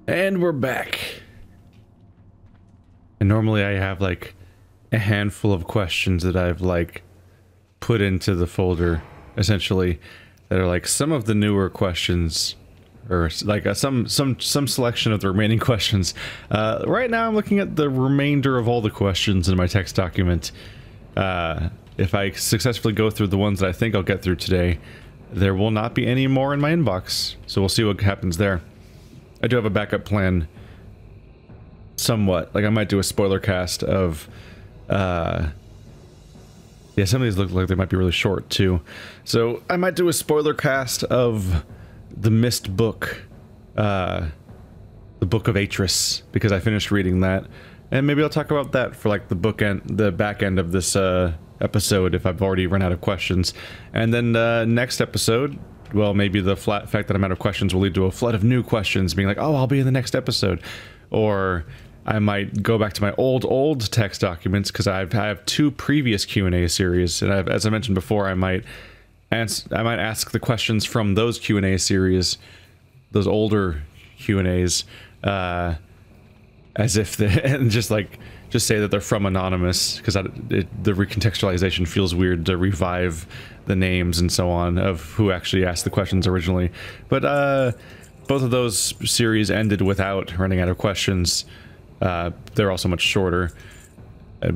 And we're back. And normally I have like a handful of questions that I've like put into the folder, essentially, that are like some of the newer questions, or like some selection of the remaining questions. Right now I'm looking at the remainder of all the questions in my text document. If I successfully go through the ones that I think I'll get through today, there will not be any more in my inbox, so we'll see what happens there. I do have a backup plan, somewhat. Like, I might do a spoiler cast of, yeah, some of these look like they might be really short, too. So, I might do a spoiler cast of the missed book, the Book of Atris, because I finished reading that. And maybe I'll talk about that for, like, the back end of this, episode, if I've already run out of questions. And then, next episode, well, maybe the fact that I'm out of questions will lead to a flood of new questions, being like, oh, I'll be in the next episode. Or I might go back to my old text documents, because I have two previous Q&A series, and as I mentioned before, I might ask the questions from those Q&A series, those older Q&As, as if they, and just say that they're from Anonymous, because the recontextualization feels weird to revive the names and so on of who actually asked the questions originally. But both of those series ended without running out of questions. They're also much shorter.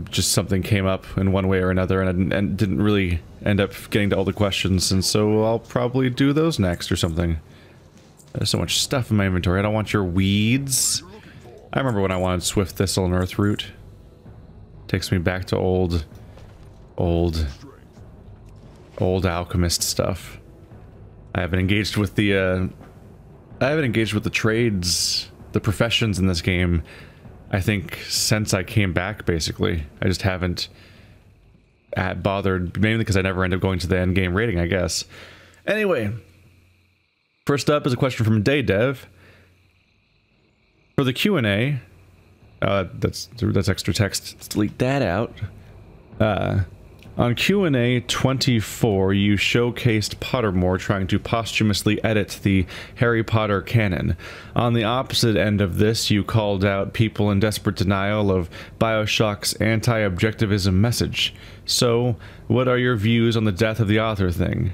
Just something came up in one way or another, and didn't really end up getting to all the questions, and so I'll probably do those next or something. There's so much stuff in my inventory. I don't want your weeds. I remember when I wanted Swift Thistle and Earthroot. Takes me back to old alchemist stuff. I haven't engaged with the trades, the professions in this game, I think, since I came back, basically. I just haven't bothered, mainly because I never end up going to the end game rating, I guess. Anyway, first up is a question from daydev. For the Q&A, that's extra text. Let's delete that out. On Q&A 24, you showcased Pottermore trying to posthumously edit the Harry Potter canon. On the opposite end of this, you called out people in desperate denial of Bioshock's anti-Objectivism message. So, what are your views on the death of the author thing?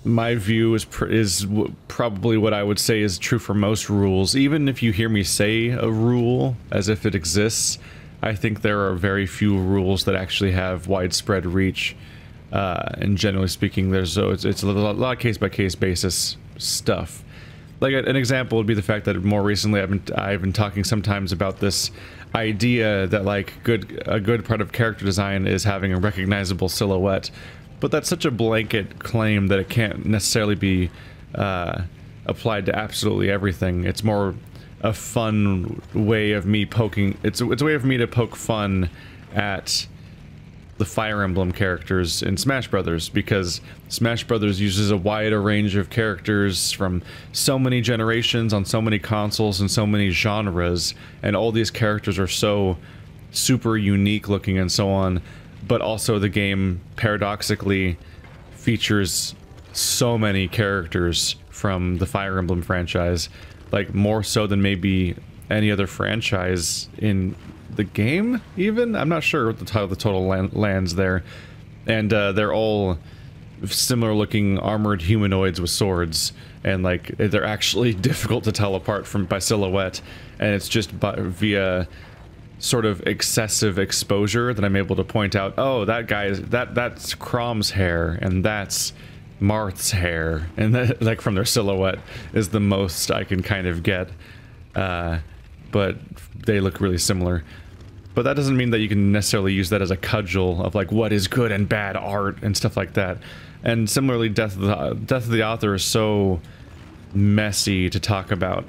My view is probably what I would say is true for most rules. Even if you hear me say a rule as if it exists, I think there are very few rules that actually have widespread reach. And generally speaking, it's a lot of case-by-case basis stuff. Like an example would be the fact that more recently I've been talking sometimes about this idea that like a good part of character design is having a recognizable silhouette. But that's such a blanket claim that it can't necessarily be applied to absolutely everything. It's more a fun way of me poking... It's a way of me to poke fun at the Fire Emblem characters in Smash Brothers, because Smash Brothers uses a wider range of characters from so many generations on so many consoles and so many genres, and all these characters are so super unique looking and so on. But also the game, paradoxically, features so many characters from the Fire Emblem franchise. Like, more so than maybe any other franchise in the game, even? I'm not sure what the total lands there. And they're all similar-looking armored humanoids with swords. And, like, they're actually difficult to tell apart by silhouette. And it's just via sort of excessive exposure that I'm able to point out, oh, that guy is that's Crom's hair, and that's Marth's hair, and that, like, from their silhouette is the most I can kind of get. But they look really similar. But that doesn't mean that you can necessarily use that as a cudgel of like what is good and bad art and stuff like that. And similarly, death of the author is so messy to talk about.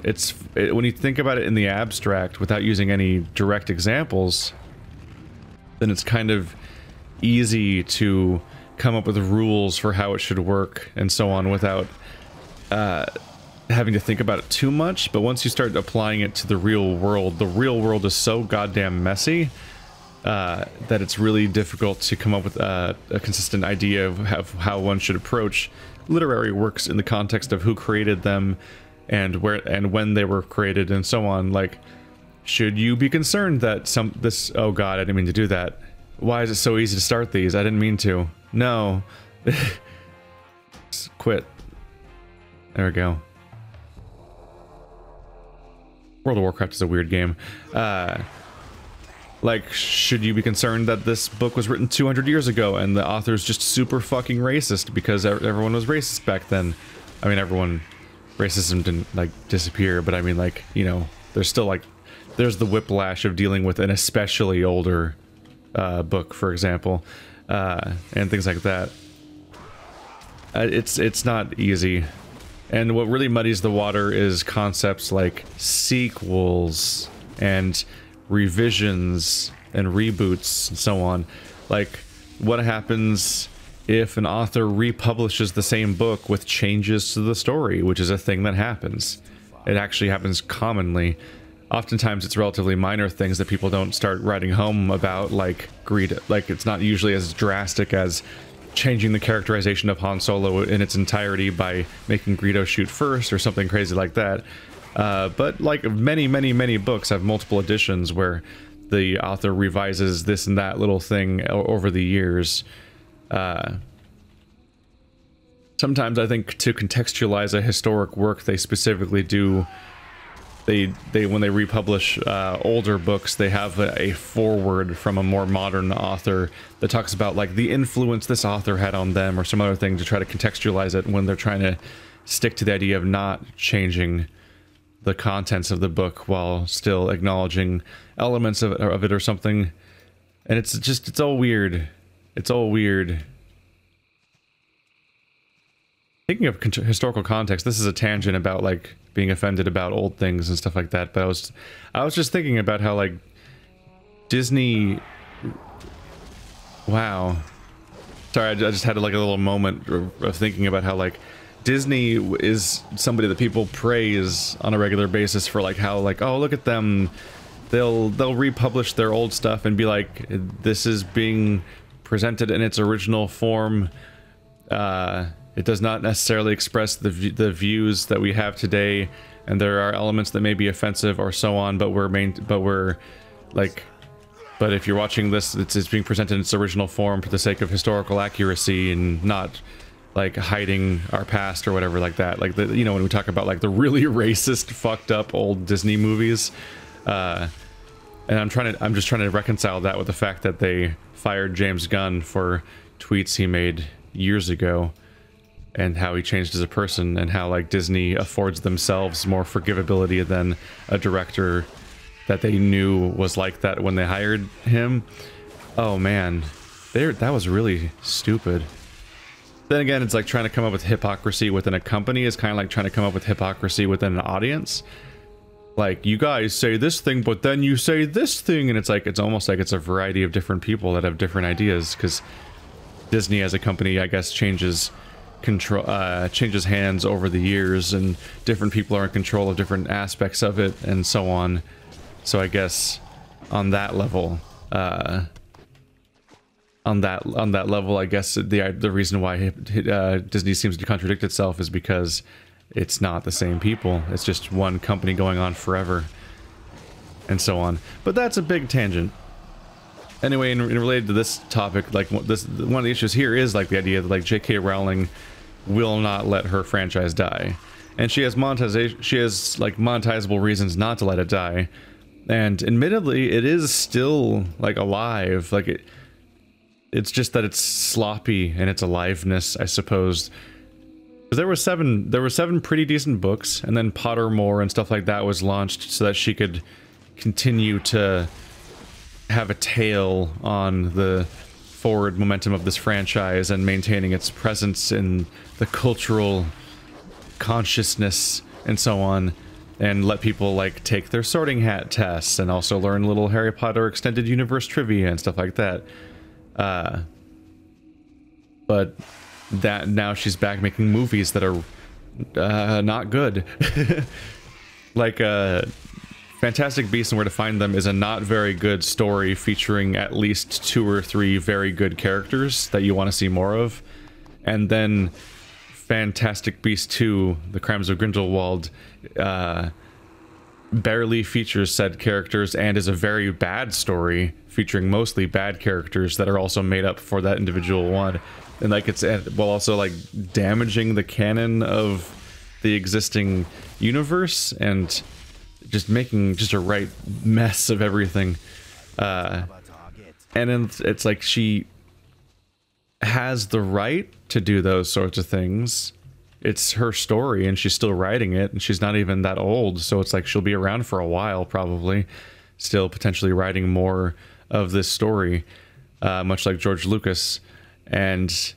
When you think about it in the abstract without using any direct examples, then it's kind of easy to come up with rules for how it should work and so on without having to think about it too much. But once you start applying it to the real world is so goddamn messy that it's really difficult to come up with a consistent idea of how one should approach literary works in the context of who created them and when they were created and so on. Like, should you be concerned that oh god, I didn't mean to do that. Why is it so easy to start these? I didn't mean to. No. Just quit. There we go. World of Warcraft is a weird game. Like, should you be concerned that this book was written 200 years ago and the author's just super fucking racist because everyone was racist back then? I mean, racism didn't, like, disappear, but I mean, like, you know, there's still, like, there's the whiplash of dealing with an especially older book, for example, and things like that. It's not easy. And what really muddies the water is concepts like sequels and revisions and reboots and so on. Like, what happens if an author republishes the same book with changes to the story, which is a thing that happens. It actually happens commonly. Oftentimes it's relatively minor things that people don't start writing home about, like greed. Like, it's not usually as drastic as changing the characterization of Han Solo in its entirety by making Greedo shoot first or something crazy like that. But like many books have multiple editions where the author revises this and that little thing over the years. Sometimes I think to contextualize a historic work, they specifically do. When they republish older books, they have a foreword from a more modern author that talks about, like, the influence this author had on them or some other thing to try to contextualize it when they're trying to stick to the idea of not changing the contents of the book while still acknowledging elements of it or something. And it's all weird. It's all weird. Speaking of historical context, this is a tangent about, like, being offended about old things and stuff like that, but I was just thinking about how, like, Disney... Wow. Sorry, I just had, like, a little moment of thinking about how, like, Disney is somebody that people praise on a regular basis for, like, how, like, oh, look at them. They'll republish their old stuff and be like, this is being presented in its original form. It does not necessarily express the views that we have today, and there are elements that may be offensive or so on, but but if you're watching this, it's being presented in its original form for the sake of historical accuracy and not, like, hiding our past or whatever like that. Like, you know, when we talk about, like, the really racist, fucked up old Disney movies, and I'm just trying to reconcile that with the fact that they fired James Gunn for tweets he made years ago, and how he changed as a person, and how, like, Disney affords themselves more forgivability than a director that they knew was like that when they hired him. Oh man, that was really stupid. Then again, it's like trying to come up with hypocrisy within a company is kind of like trying to come up with hypocrisy within an audience. Like, you guys say this thing, but then you say this thing, and it's like, it's almost like it's a variety of different people that have different ideas, because Disney as a company, I guess, changes hands over the years, and different people are in control of different aspects of it and so on. So I guess on that level, I guess the reason why Disney seems to contradict itself is because it's not the same people. It's just one company going on forever and so on. But that's a big tangent. Anyway, in related to this topic, like, one of the issues here is, like, the idea that, like, J.K. Rowling will not let her franchise die, and she has monetizable reasons not to let it die, and admittedly it is still, like, alive. Like, it's just that it's sloppy in its aliveness, I suppose. There were seven pretty decent books, and then Pottermore and stuff like that was launched so that she could continue to have a tail on the forward momentum of this franchise and maintaining its presence in the cultural consciousness and so on, and let people, like, take their sorting hat tests and also learn little Harry Potter extended universe trivia and stuff like that. But that now she's back making movies that are not good. Like, Fantastic Beasts and Where to Find Them is a not very good story featuring at least 2 or 3 very good characters that you want to see more of. And then Fantastic Beasts 2, The Crimes of Grindelwald, barely features said characters and is a very bad story featuring mostly bad characters that are also made up for that individual one, and like it's while also like damaging the canon of the existing universe and just making just a right mess of everything. And then it's like she has the right to do those sorts of things. It's her story and she's still writing it, and she's not even that old, so it's like she'll be around for a while probably, still potentially writing more of this story, much like George Lucas. And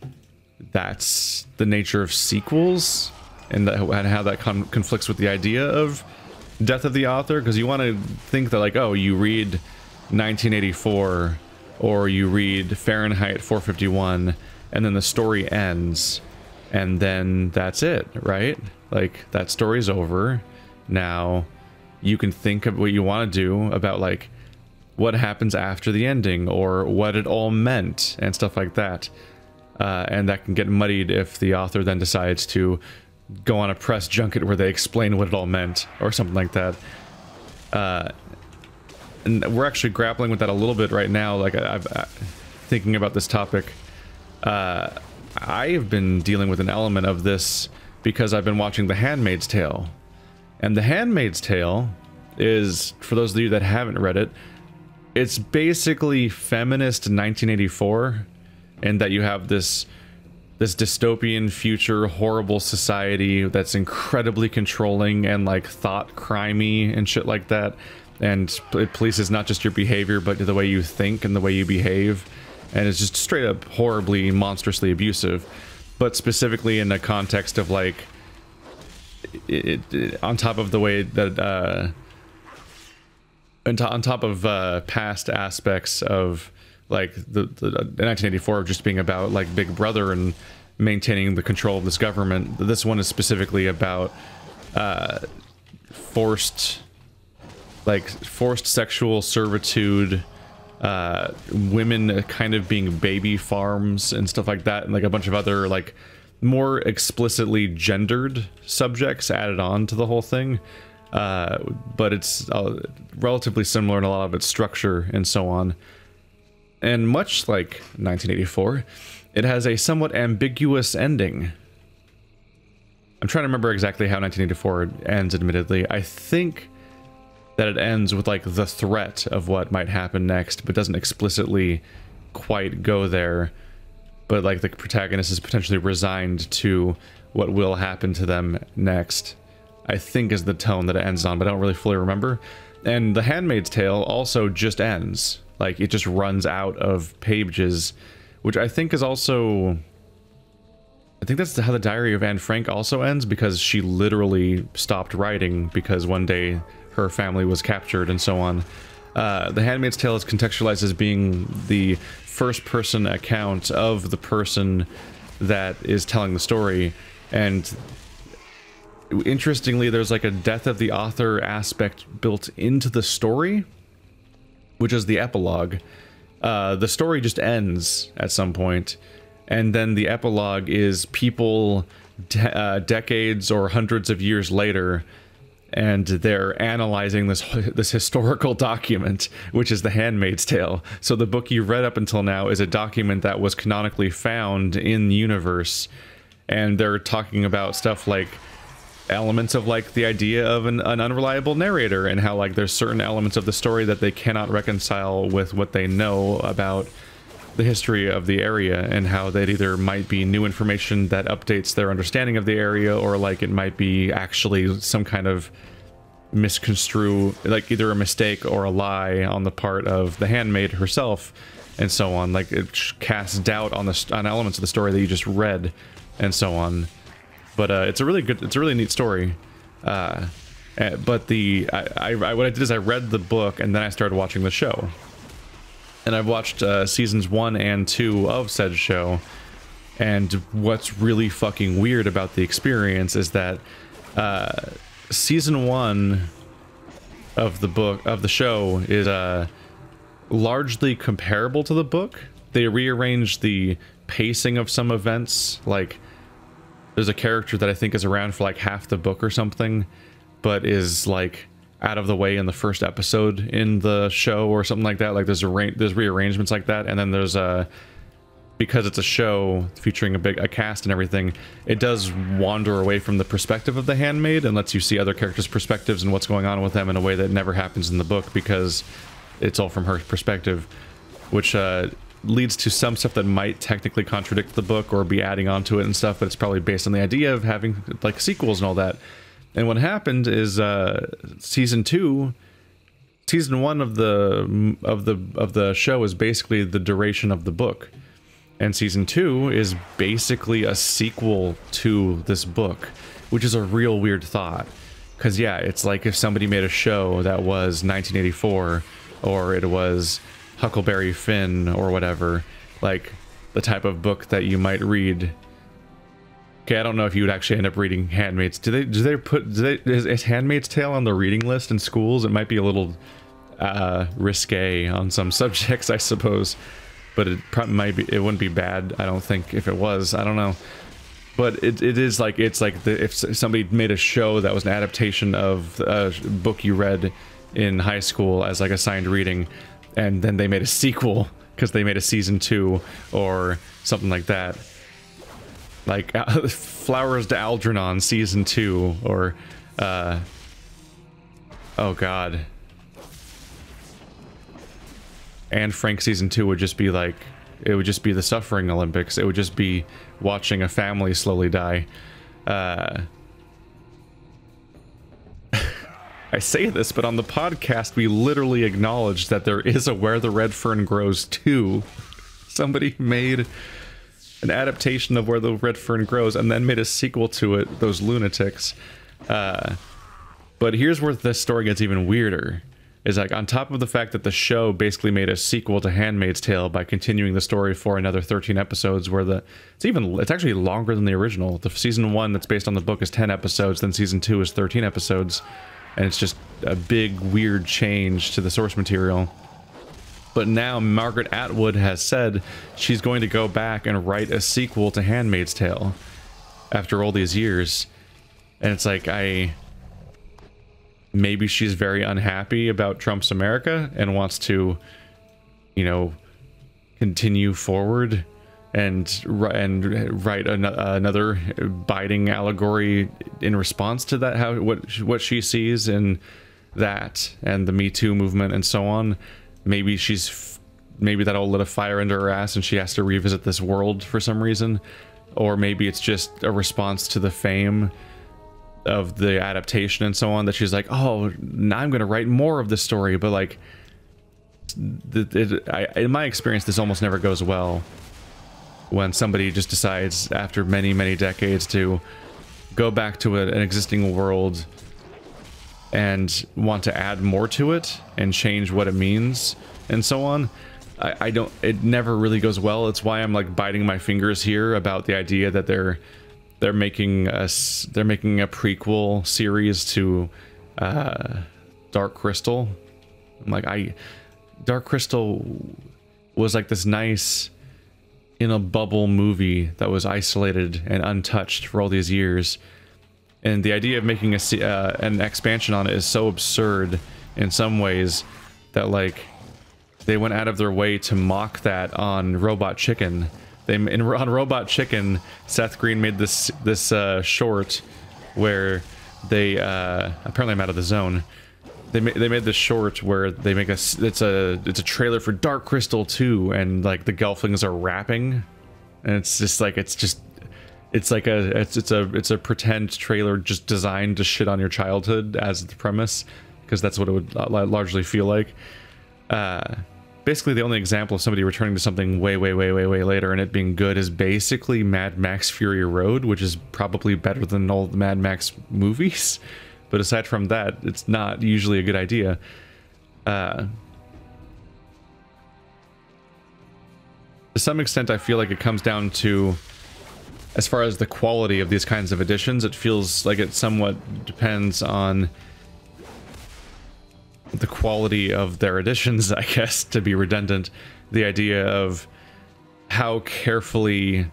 that's the nature of sequels, and how that conflicts with the idea of death of the author, because you want to think that like, oh, you read 1984 or you read Fahrenheit 451 and then the story ends and then that's it, right? Like that story's over. Now you can think of what you want to do about like what happens after the ending or what it all meant and stuff like that. And that can get muddied if the author then decides to go on a press junket where they explain what it all meant or something like that. And we're actually grappling with that a little bit right now. Like I'm thinking about this topic. I have been dealing with an element of this because I've been watching The Handmaid's Tale. And The Handmaid's Tale is, for those of you that haven't read it, it's basically feminist 1984, in that you have this dystopian future, horrible society that's incredibly controlling and like thought crimey and shit like that. And it polices not just your behavior, but the way you think and the way you behave. And it's just straight up horribly, monstrously abusive. But specifically in the context of like, on top of the way that, on top of past aspects of like the 1984 just being about like Big Brother and maintaining the control of this government, this one is specifically about forced sexual servitude, women kind of being baby farms and stuff like that, and like a bunch of other like more explicitly gendered subjects added on to the whole thing. But it's relatively similar in a lot of its structure and so on. And much like 1984, it has a somewhat ambiguous ending. I'm trying to remember exactly how 1984 ends, admittedly. I think that it ends with like the threat of what might happen next, but doesn't explicitly quite go there. But like the protagonist is potentially resigned to what will happen to them next, I think is the tone that it ends on, but I don't really fully remember. And The Handmaid's Tale also just ends. Like, it just runs out of pages, which I think is also... I think that's how The Diary of Anne Frank also ends, because she literally stopped writing because one day her family was captured and so on. The Handmaid's Tale is contextualized as being the first-person account of the person that is telling the story, and interestingly, there's like a death of the author aspect built into the story, which is the epilogue. The story just ends at some point, and then the epilogue is people decades or hundreds of years later, and they're analyzing this historical document, which is The Handmaid's Tale. So the book you read up until now is a document that was canonically found in the universe, and they're talking about stuff like elements of like the idea of an unreliable narrator, and how like there's certain elements of the story that they cannot reconcile with what they know about the history of the area, and how that either might be new information that updates their understanding of the area, or like it might be actually some kind of misconstrue, like either a mistake or a lie on the part of the handmaid herself, and so on. Like it casts doubt on elements of the story that you just read, and so on. But it's a really neat story. But what I did is I read the book and then I started watching the show. And I've watched seasons 1 and 2 of said show. And what's really fucking weird about the experience is that season 1 of the show is largely comparable to the book. They rearranged the pacing of some events, like there's a character that I think is around for like half the book or something, but is like out of the way in the first episode in the show or something like that. Like there's rearrangements like that, and then there's because it's a show featuring a cast and everything, it does wander away from the perspective of the handmaid and lets you see other characters' perspectives and what's going on with them in a way that never happens in the book, because it's all from her perspective, which leads to some stuff that might technically contradict the book or be adding on to it and stuff, but it's probably based on the idea of having like sequels and all that. And what happened is season 1 of the show is basically the duration of the book, and season 2 is basically a sequel to this book, which is a real weird thought, because yeah, it's like if somebody made a show that was 1984, or it was Huckleberry Finn or whatever, like the type of book that you might read. Okay, I don't know if you would actually end up reading Handmaid's. Is Handmaid's Tale on the reading list in schools? It might be a little risque on some subjects, I suppose, but it probably might be. It wouldn't be bad, I don't think, if it was. I don't know, but it is like, it's like if somebody made a show that was an adaptation of a book you read in high school as like assigned reading, and then they made a sequel because they made a season 2 or something like that, like Flowers to Algernon season 2, or oh god, Anne Frank season 2 would just be like, it would just be the Suffering Olympics. It would just be watching a family slowly die. I say this, but on the podcast we literally acknowledged that there is a Where the Red Fern Grows 2. Somebody made an adaptation of Where the Red Fern Grows and then made a sequel to it, those lunatics. But here's where the story gets even weirder. Is like, on top of the fact that the show basically made a sequel to Handmaid's Tale by continuing the story for another 13 episodes, where it's actually longer than the original. The season 1 that's based on the book is 10 episodes, then season 2 is 13 episodes, and it's just a big weird change to the source material. But now Margaret Atwood has said she's going to go back and write a sequel to Handmaid's Tale after all these years. And it's like, maybe she's very unhappy about Trump's America and wants to, you know, continue forward and write another biting allegory in response to that, what she sees in that and the Me Too movement and so on. Maybe that'll lit a fire under her ass and she has to revisit this world for some reason, or maybe it's just a response to the fame of the adaptation and so on, that she's like, oh, now I'm gonna write more of this story. But like, in my experience, this almost never goes well when somebody just decides after many decades to go back to an existing world and want to add more to it and change what it means and so on. It never really goes well. It's why I'm like biting my fingers here about the idea that they're making a prequel series to Dark Crystal. I'm like, Dark Crystal was like this nice in a bubble movie that was isolated and untouched for all these years, and the idea of making an expansion on it is so absurd in some ways that like they went out of their way to mock that on Robot Chicken. On Robot Chicken, Seth Green made this short where they apparently I'm out of the zone. They made this short where they make it's a trailer for Dark Crystal 2, and like the Gelflings are rapping, and it's just like it's a pretend trailer just designed to shit on your childhood as the premise, because that's what it would largely feel like. Basically, the only example of somebody returning to something way later and it being good is basically Mad Max Fury Road, which is probably better than all the Mad Max movies. But aside from that, it's not usually a good idea. To some extent, I feel like it comes down to, as far as the quality of these kinds of editions, it feels like it somewhat depends on the quality of their editions, I guess, to be redundant. The idea of how carefully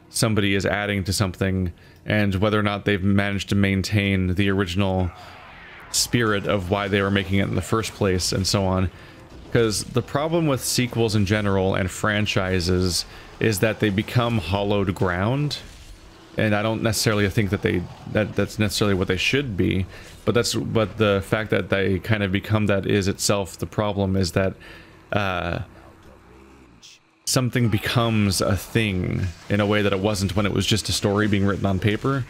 somebody is adding to something and whether or not they've managed to maintain the original spirit of why they were making it in the first place, and so on. Because the problem with sequels in general and franchises is that they become hollowed ground, and I don't necessarily think that that's necessarily what they should be, but the fact that they kind of become that is itself the problem. Is that something becomes a thing in a way that it wasn't when it was just a story being written on paper.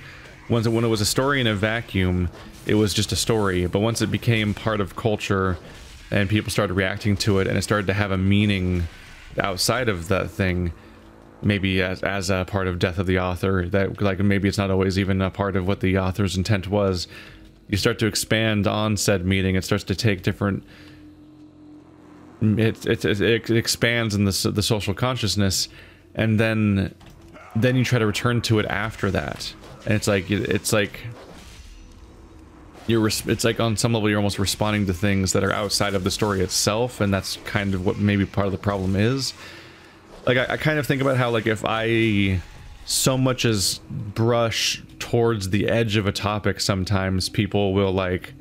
When it was a story in a vacuum, it was just a story, but once it became part of culture and people started reacting to it and it started to have a meaning outside of that thing, maybe as a part of death of the author, that like maybe it's not always even a part of what the author's intent was, you start to expand on said meaning. It starts to take different, it expands in the social consciousness, and then you try to return to it after that, and it's like on some level you're almost responding to things that are outside of the story itself, and that's kind of what maybe part of the problem is. Like I kind of think about how, like, if I so much as brush towards the edge of a topic, sometimes people will like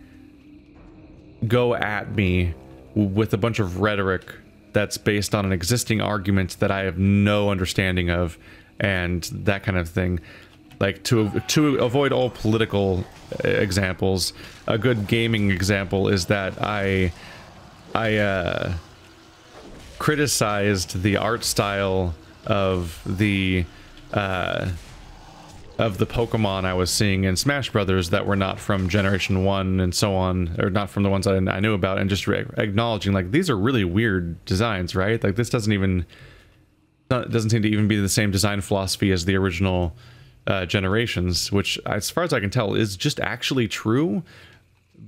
go at me with a bunch of rhetoric that's based on an existing argument that I have no understanding of, and that kind of thing. Like, to avoid all political examples, a good gaming example is that I criticized the art style of the Pokemon I was seeing in Smash Brothers that were not from Generation 1 and so on, or not from the ones I knew about, and just acknowledging, like, these are really weird designs, right? Like, this doesn't seem to even be the same design philosophy as the original generations, which, as far as I can tell, is just actually true,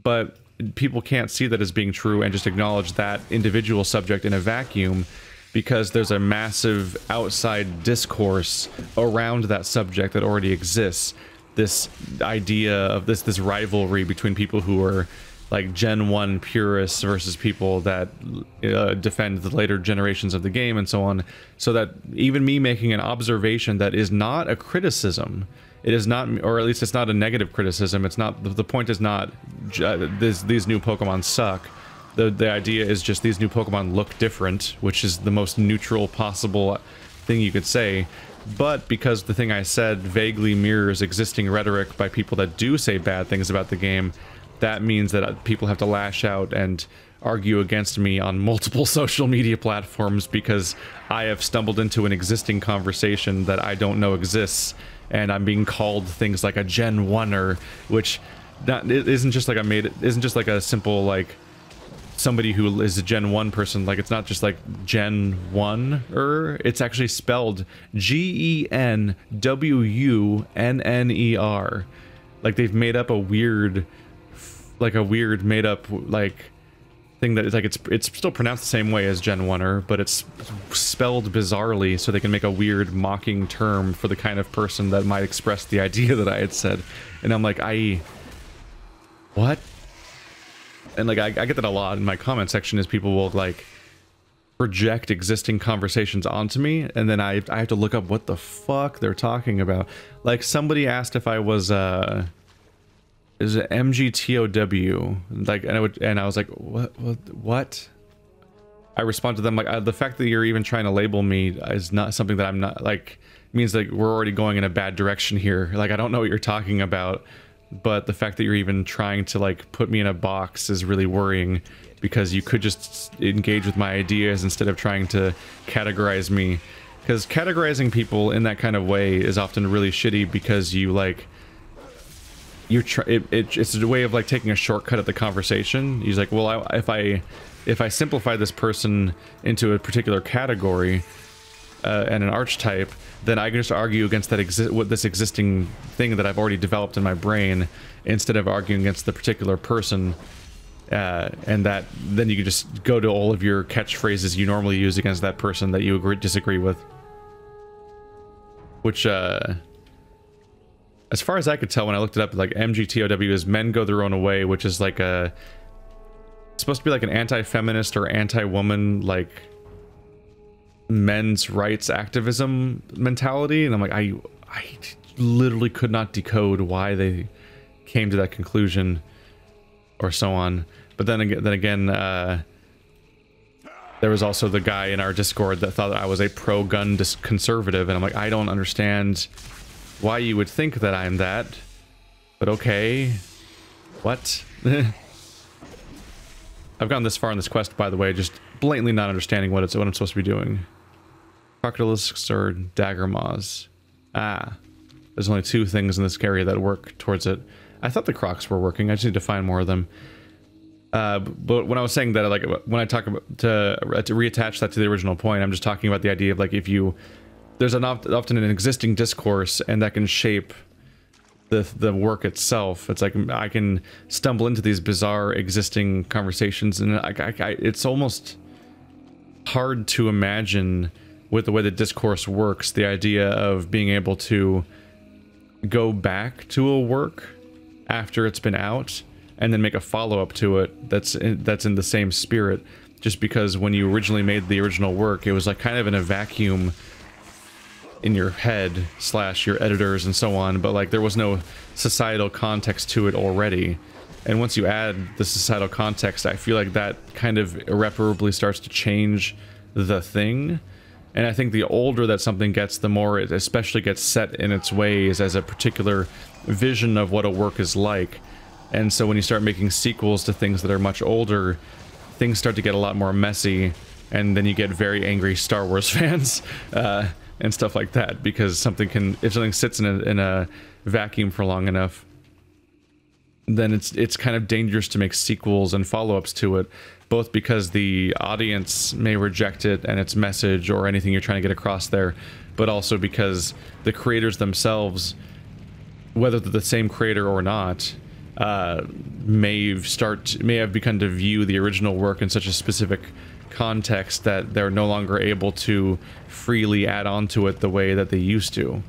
but people can't see that as being true and just acknowledge that individual subject in a vacuum, because there's a massive outside discourse around that subject that already exists. This idea of this rivalry between people who are like Gen 1 purists versus people that defend the later generations of the game and so on. So that even me making an observation that is not a criticism, it is not, or at least it's not a negative criticism, it's not, the point is not these new Pokemon suck. The idea is just these new Pokemon look different, which is the most neutral possible thing you could say. But because the thing I said vaguely mirrors existing rhetoric by people that do say bad things about the game, that means that people have to lash out and argue against me on multiple social media platforms because I have stumbled into an existing conversation that I don't know exists, and I'm being called things like a Gen 1er, which isn't just like a simple, like, somebody who is a Gen 1 person. Like, it's not just like Gen 1er, it's actually spelled GENWUNNER. Like, they've made up a weird made up like thing that is like, it's still pronounced the same way as Gen 1er, but it's spelled bizarrely so they can make a weird mocking term for the kind of person that might express the idea that I had said. And I'm like, what? And like, I get that a lot in my comment section, is people will like project existing conversations onto me, and then I have to look up what the fuck they're talking about. Like, somebody asked if I was is it MGTOW? Like, and I was like, what? I respond to them like, the fact that you're even trying to label me is not something that I'm not, like, means like we're already going in a bad direction here. Like, I don't know what you're talking about, but the fact that you're even trying to like put me in a box is really worrying, because you could just engage with my ideas instead of trying to categorize me. Because categorizing people in that kind of way is often really shitty, because you like, it's a way of like taking a shortcut at the conversation. He's like, well, if I simplify this person into a particular category and an archetype, then I can just argue against that this existing thing that I've already developed in my brain, instead of arguing against the particular person. And that then you can just go to all of your catchphrases you normally use against that person that you disagree with. Which, as far as I could tell when I looked it up, like, MGTOW is men go their own way, which is like it's supposed to be like an anti-feminist or anti-woman, like, men's rights activism mentality. And I'm like, literally could not decode why they came to that conclusion or so on. But then again, there was also the guy in our Discord that thought that I was a pro-gun conservative, and I'm like, I don't understand why you would think that I'm that, but okay. What? I've gone this far in this quest, by the way, just blatantly not understanding what I'm supposed to be doing. Crocodilisks or dagger maws? Ah, there's only 2 things in this area that work towards it. I thought the crocs were working. I just need to find more of them. But when I was saying that, like, when I talk about to reattach that to the original point, I'm just talking about the idea of, like, if you there's often an existing discourse, and that can shape the work itself. It's like I can stumble into these bizarre existing conversations, and it's almost hard to imagine with the way the discourse works, the idea of being able to go back to a work after it's been out and then make a follow-up to it that's in the same spirit, just because when you originally made the original work, it was like kind of in a vacuum in your head / your editors and so on, but like there was no societal context to it already. And once you add the societal context, I feel like that kind of irreparably starts to change the thing. And I think the older that something gets, the more it especially gets set in its ways as a particular vision of what a work is like. And so when you start making sequels to things that are much older, things start to get a lot more messy, and then you get very angry Star Wars fans and stuff like that, because if something sits in a vacuum for long enough, then it's kind of dangerous to make sequels and follow-ups to it, both because the audience may reject it and its message or anything you're trying to get across there, but also because the creators themselves, whether they're the same creator or not, may have begun to view the original work in such a specific context that they're no longer able to freely add on to it the way that they used to.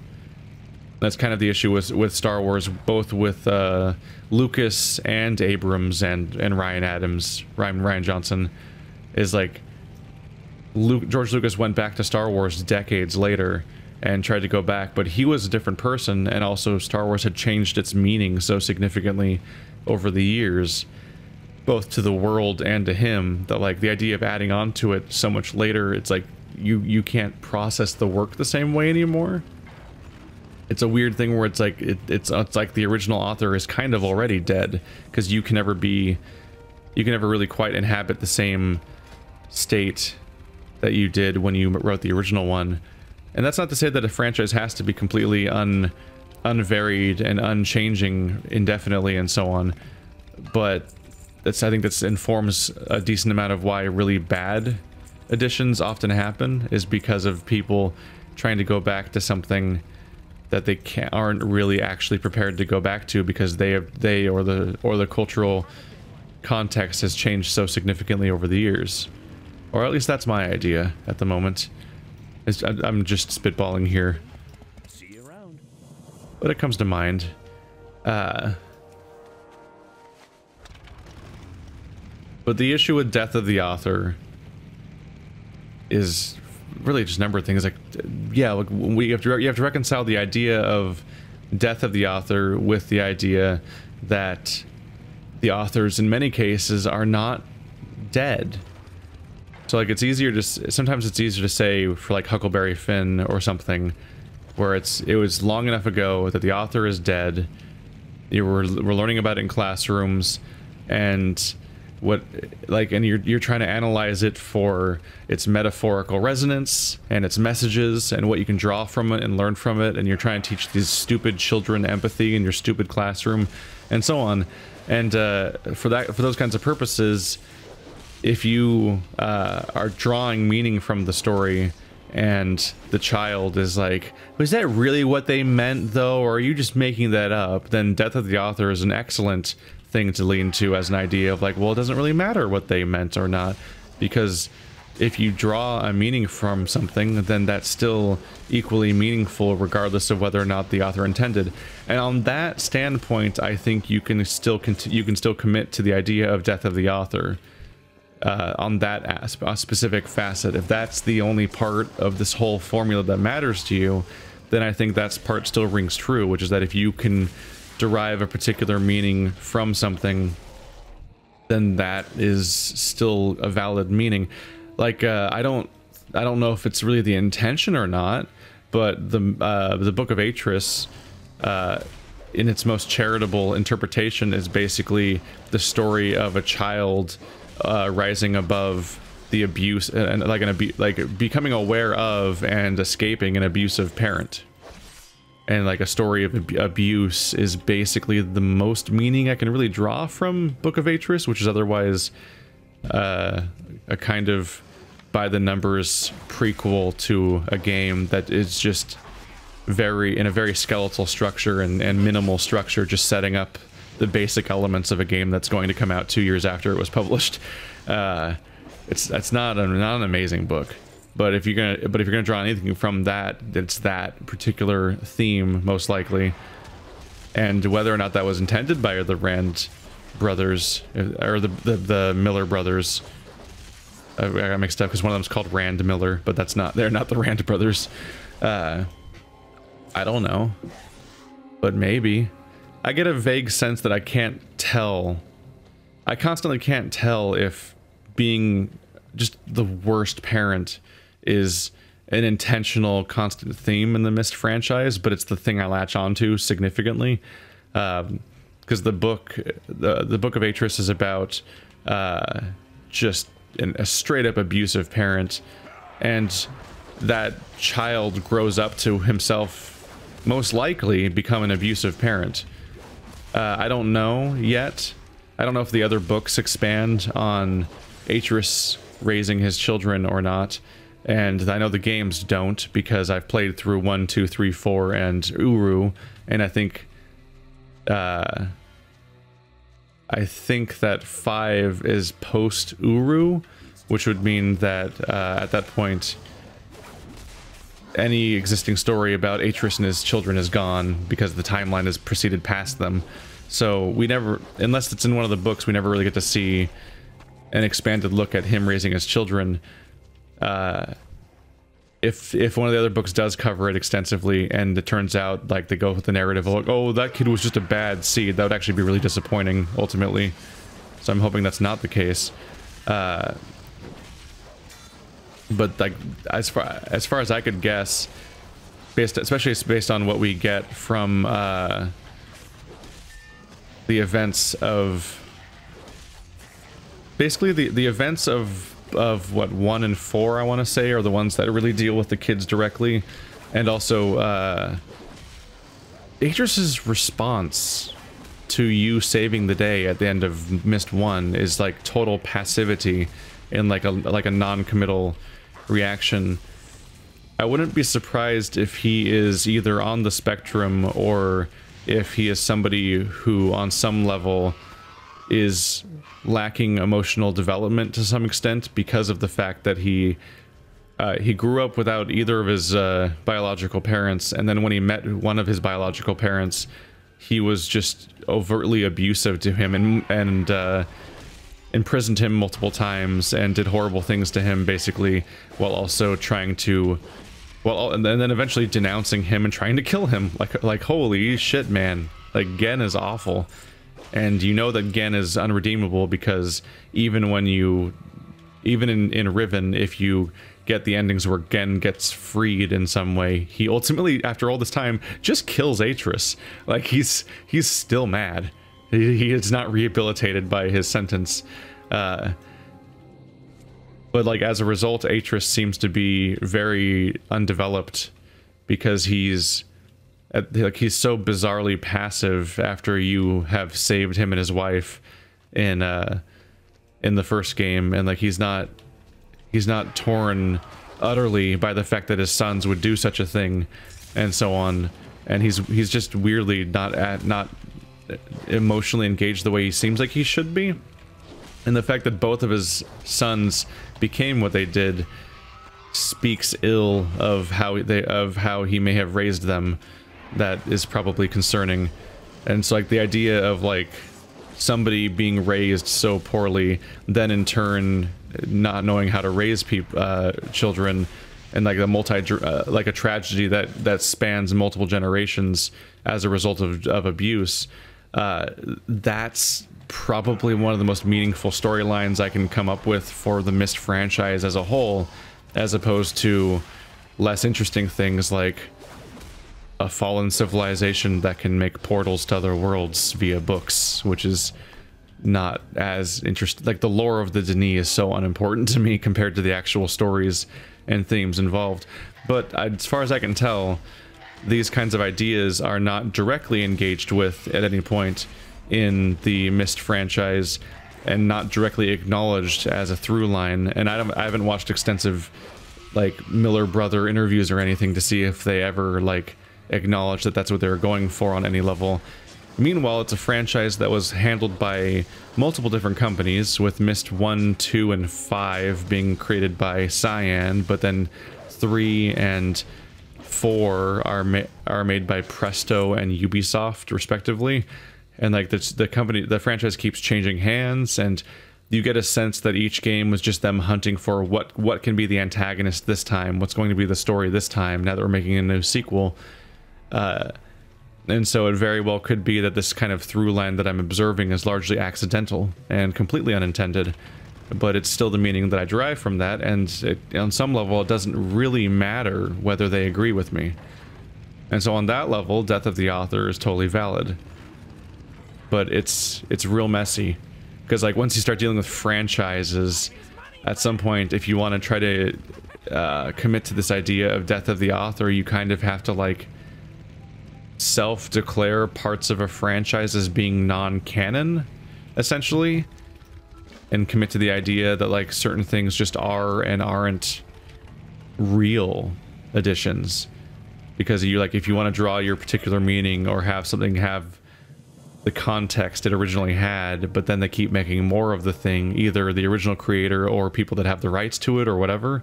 That's kind of the issue with Star Wars, both with Lucas and Abrams and Ryan Johnson, is like George Lucas went back to Star Wars decades later and tried to go back, but he was a different person, and also Star Wars had changed its meaning so significantly over the years, both to the world and to him, that like the idea of adding on to it so much later, it's like you can't process the work the same way anymore. It's a weird thing where it's like it's like the original author is kind of already dead, because you can never really quite inhabit the same state that you did when you wrote the original one. And that's not to say that a franchise has to be completely unvaried and unchanging indefinitely and so on, but I think that informs a decent amount of why really bad editions often happen, is because of people trying to go back to something that they aren't really actually prepared to go back to, because they or the cultural context has changed so significantly over the years. Or at least that's my idea at the moment. I'm just spitballing here. See you around. But it comes to mind. But the issue with Death of the Author is really just a number of things. Like, yeah, like you have to reconcile the idea of Death of the Author with the idea that the authors in many cases are not dead. So like sometimes it's easier to say for like Huckleberry Finn or something, where it was long enough ago that the author is dead. We're learning about it in classrooms, and you're trying to analyze it for its metaphorical resonance and its messages and what you can draw from it and learn from it, and you're trying to teach these stupid children empathy in your stupid classroom and so on. And for those kinds of purposes, if you are drawing meaning from the story and the child is like, was that really what they meant though, or are you just making that up, then Death of the Author is an excellent thing to lean to as an idea of like, well, it doesn't really matter what they meant or not, because if you draw a meaning from something, then that's still equally meaningful regardless of whether or not the author intended. And on that standpoint, I think you can still commit to the idea of Death of the Author. On that specific facet, if that's the only part of this whole formula that matters to you, then I think that part still rings true, which is that if you can derive a particular meaning from something, then that is still a valid meaning. Like I don't know if it's really the intention or not, but the Book of Atris, in its most charitable interpretation, is basically the story of a child rising above the abuse and like becoming aware of and escaping an abusive parent. And like a story of abuse is basically the most meaning I can really draw from Book of Atris, which is otherwise a kind of by the numbers prequel to a game that is just in a very skeletal structure and minimal structure, just setting up the basic elements of a game that's going to come out 2 years after it was published. It's not an amazing book, but if you're gonna draw anything from that, it's that particular theme most likely. And whether or not that was intended by the Rand brothers or the Miller brothers, I got mixed up because one of them's called Rand Miller, but they're not the Rand brothers. I don't know, but maybe. I get a vague sense that I constantly can't tell if being just the worst parent is an intentional constant theme in the Myst franchise, but it's the thing I latch onto significantly, because the book of Atris is about just a straight up abusive parent, and that child grows up to himself most likely become an abusive parent. I don't know yet. I don't know if the other books expand on Atris raising his children or not, and I know the games don't, because I've played through 1, 2, 3, 4 and Uru, and I think that 5 is post Uru, which would mean that at that point any existing story about Atris and his children is gone, because the timeline has proceeded past them. So we never, unless it's in one of the books, we never really get to see an expanded look at him raising his children. If one of the other books does cover it extensively, and it turns out like they go with the narrative of like, oh, that kid was just a bad seed, that would actually be really disappointing ultimately. So I'm hoping that's not the case. But like as far as I could guess, especially based on what we get from the events of basically the events of what 1 and 4 I want to say are the ones that really deal with the kids directly, and also Atris's response to you saving the day at the end of Myst 1 is like total passivity and like a non-committal reaction. I wouldn't be surprised if he is either on the spectrum, or if he is somebody who on some level is lacking emotional development to some extent, because of the fact that he grew up without either of his biological parents, and then when he met one of his biological parents, he was just overtly abusive to him and imprisoned him multiple times and did horrible things to him, basically, while also trying to, and then eventually denouncing him and trying to kill him. Like holy shit, man. Like, Gen is awful. And you know that Gen is unredeemable, because even in Riven, if you get the endings where Gen gets freed in some way, he ultimately, after all this time, just kills Atris. Like, he's still mad. He is not rehabilitated by his sentence. But like, as a result, Atris seems to be very undeveloped, because he's so bizarrely passive after you have saved him and his wife in the first game, and like he's not torn utterly by the fact that his sons would do such a thing, and so on, and he's just weirdly not emotionally engaged the way he seems like he should be. And the fact that both of his sons became what they did speaks ill of how he may have raised them. That is probably concerning. And so like the idea of like somebody being raised so poorly, then in turn not knowing how to raise children, and like a like a tragedy that spans multiple generations as a result of abuse, that's probably one of the most meaningful storylines I can come up with for the Myst franchise as a whole, as opposed to less interesting things like a fallen civilization that can make portals to other worlds via books, which is not as interesting. Like, the lore of the Denis is so unimportant to me compared to the actual stories and themes involved. But as far as I can tell, these kinds of ideas are not directly engaged with at any point in the Myst franchise, and not directly acknowledged as a through line. And I haven't watched extensive like Miller brother interviews or anything to see if they ever like acknowledge that that's what they were going for on any level. Meanwhile, it's a franchise that was handled by multiple different companies, with Myst 1, 2, and 5 being created by Cyan, but then 3 and 4 are made by Presto and Ubisoft, respectively. And like the franchise keeps changing hands, and you get a sense that each game was just them hunting for what can be the antagonist this time, what's going to be the story this time, now that we're making a new sequel. And so it very well could be that this kind of through line that I'm observing is largely accidental and completely unintended, but it's still the meaning that I derive from that, and on some level it doesn't really matter whether they agree with me. And so on that level, Death of the Author is totally valid. But it's real messy, because like once you start dealing with franchises, at some point, if you want to try to commit to this idea of Death of the Author, you kind of have to like self-declare parts of a franchise as being non-canon, essentially, and commit to the idea that like certain things just are and aren't real additions, because you like, if you want to draw your particular meaning or have something have the context it originally had, but then they keep making more of the thing, either the original creator or people that have the rights to it or whatever,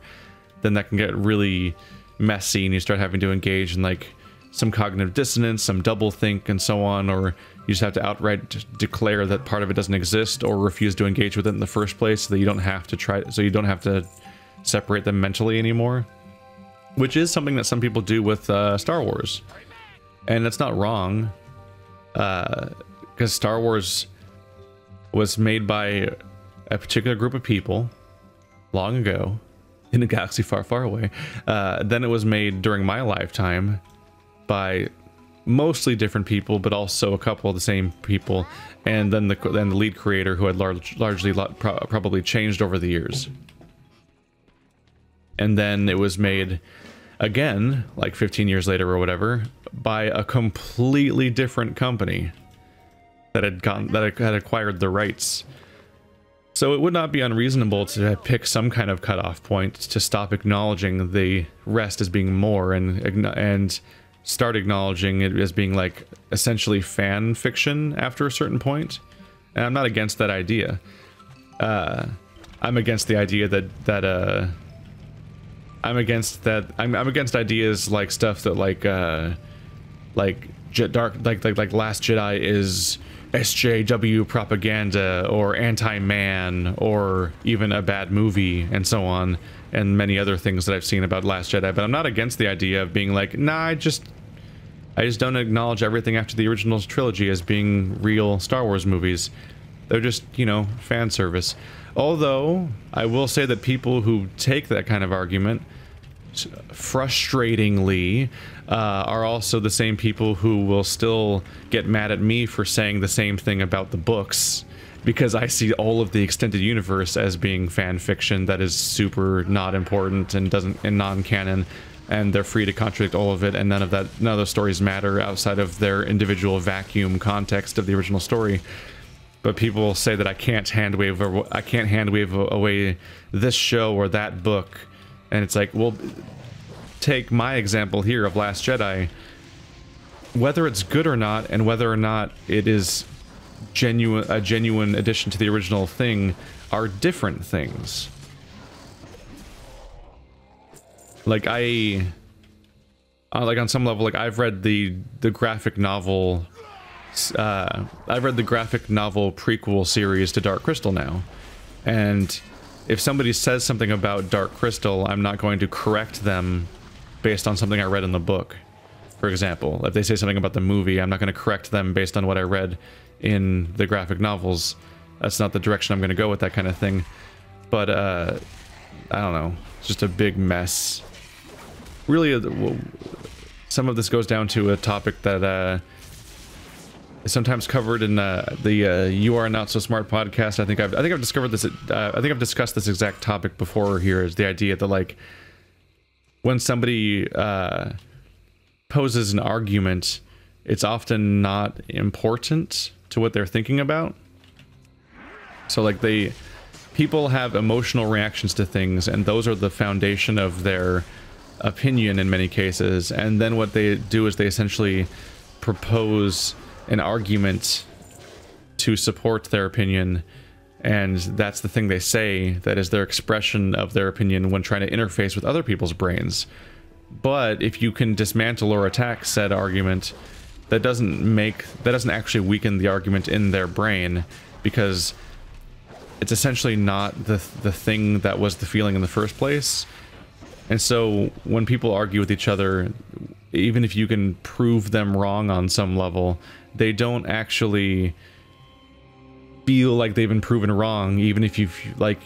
then that can get really messy, and you start having to engage in like some cognitive dissonance, some double think, and so on, or you just have to outright declare that part of it doesn't exist, or refuse to engage with it in the first place, so that you don't have to separate them mentally anymore, which is something that some people do with Star Wars, and that's not wrong, because Star Wars was made by a particular group of people long ago in a galaxy far, far away. Then it was made during my lifetime by mostly different people, but also a couple of the same people, and then the lead creator, who had largely probably changed over the years. And then it was made again, like 15 years later or whatever, by a completely different company that had acquired the rights. So it would not be unreasonable to pick some kind of cutoff point to stop acknowledging the rest as being more, and start acknowledging it as being like essentially fan fiction after a certain point. And I'm not against that idea. I'm against the idea I'm against ideas like stuff that like Last Jedi is SJW propaganda, or anti-man, or even a bad movie, and so on, and many other things that I've seen about Last Jedi. But I'm not against the idea of being like, nah, I just don't acknowledge everything after the original trilogy as being real Star Wars movies. They're just, you know, fan service. Although, I will say that people who take that kind of argument, frustratingly, are also the same people who will still get mad at me for saying the same thing about the books, because I see all of the extended universe as being fan fiction that is super not important and non-canon, and they're free to contradict all of it, and none of those stories matter outside of their individual vacuum context of the original story. But people say that I can't hand wave away this show or that book, and it's like, well, take my example here of Last Jedi. Whether it's good or not, and whether or not it is a genuine addition to the original thing, are different things. Like like on some level, like I've read the graphic novel. I've read the graphic novel prequel series to Dark Crystal now, and if somebody says something about Dark Crystal, I'm not going to correct them based on something I read in the book. For example, if they say something about the movie, I'm not going to correct them based on what I read in the graphic novels. That's not the direction I'm going to go with that kind of thing. But, I don't know. It's just a big mess. Really, some of this goes down to a topic that is sometimes covered in the You Are Not So Smart podcast. I think I've discovered this. I think I've discussed this exact topic before. Here is the idea that, like, when somebody poses an argument, it's often not important to what they're thinking about. So, like, people have emotional reactions to things, and those are the foundation of their opinion in many cases. And then what they do is they essentially propose an argument to support their opinion, and that's the thing they say that is their expression of their opinion when trying to interface with other people's brains. But if you can dismantle or attack said argument, that doesn't actually weaken the argument in their brain, because it's essentially not the thing that was the feeling in the first place. And so when people argue with each other, even if you can prove them wrong on some level, they don't actually feel like they've been proven wrong, even if you've, like,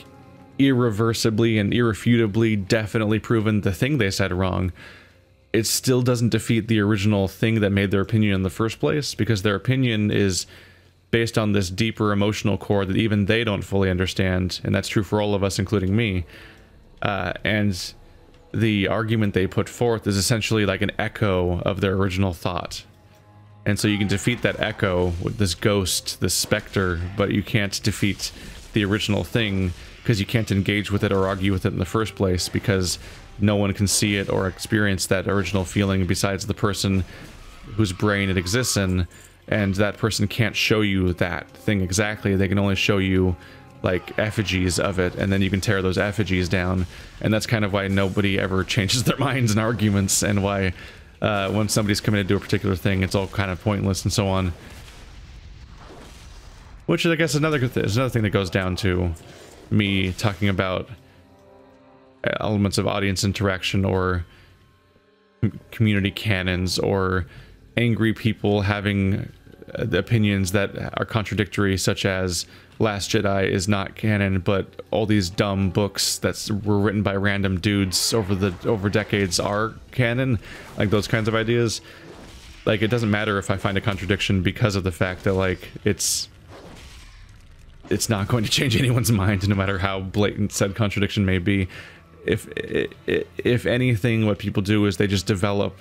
irreversibly and irrefutably definitely proven the thing they said wrong. It still doesn't defeat the original thing that made their opinion in the first place, because their opinion is based on this deeper emotional core that even they don't fully understand, and that's true for all of us, including me. And the argument they put forth is essentially like an echo of their original thought. And so you can defeat that echo with this ghost, this specter, but you can't defeat the original thing, because you can't engage with it or argue with it in the first place, because no one can see it or experience that original feeling besides the person whose brain it exists in, and that person can't show you that thing exactly. They can only show you, like, effigies of it, and then you can tear those effigies down. And that's kind of why nobody ever changes their minds in arguments, and why when somebody's committed to a particular thing, it's all kind of pointless and so on. Which I guess is another thing that goes down to me talking about elements of audience interaction, or community canons, or angry people having opinions that are contradictory, such as Last Jedi is not canon, but all these dumb books that were written by random dudes over decades are canon. Like, those kinds of ideas. Like, it doesn't matter if I find a contradiction, because of the fact that, like, it's not going to change anyone's mind, no matter how blatant said contradiction may be. If anything, what people do is they just develop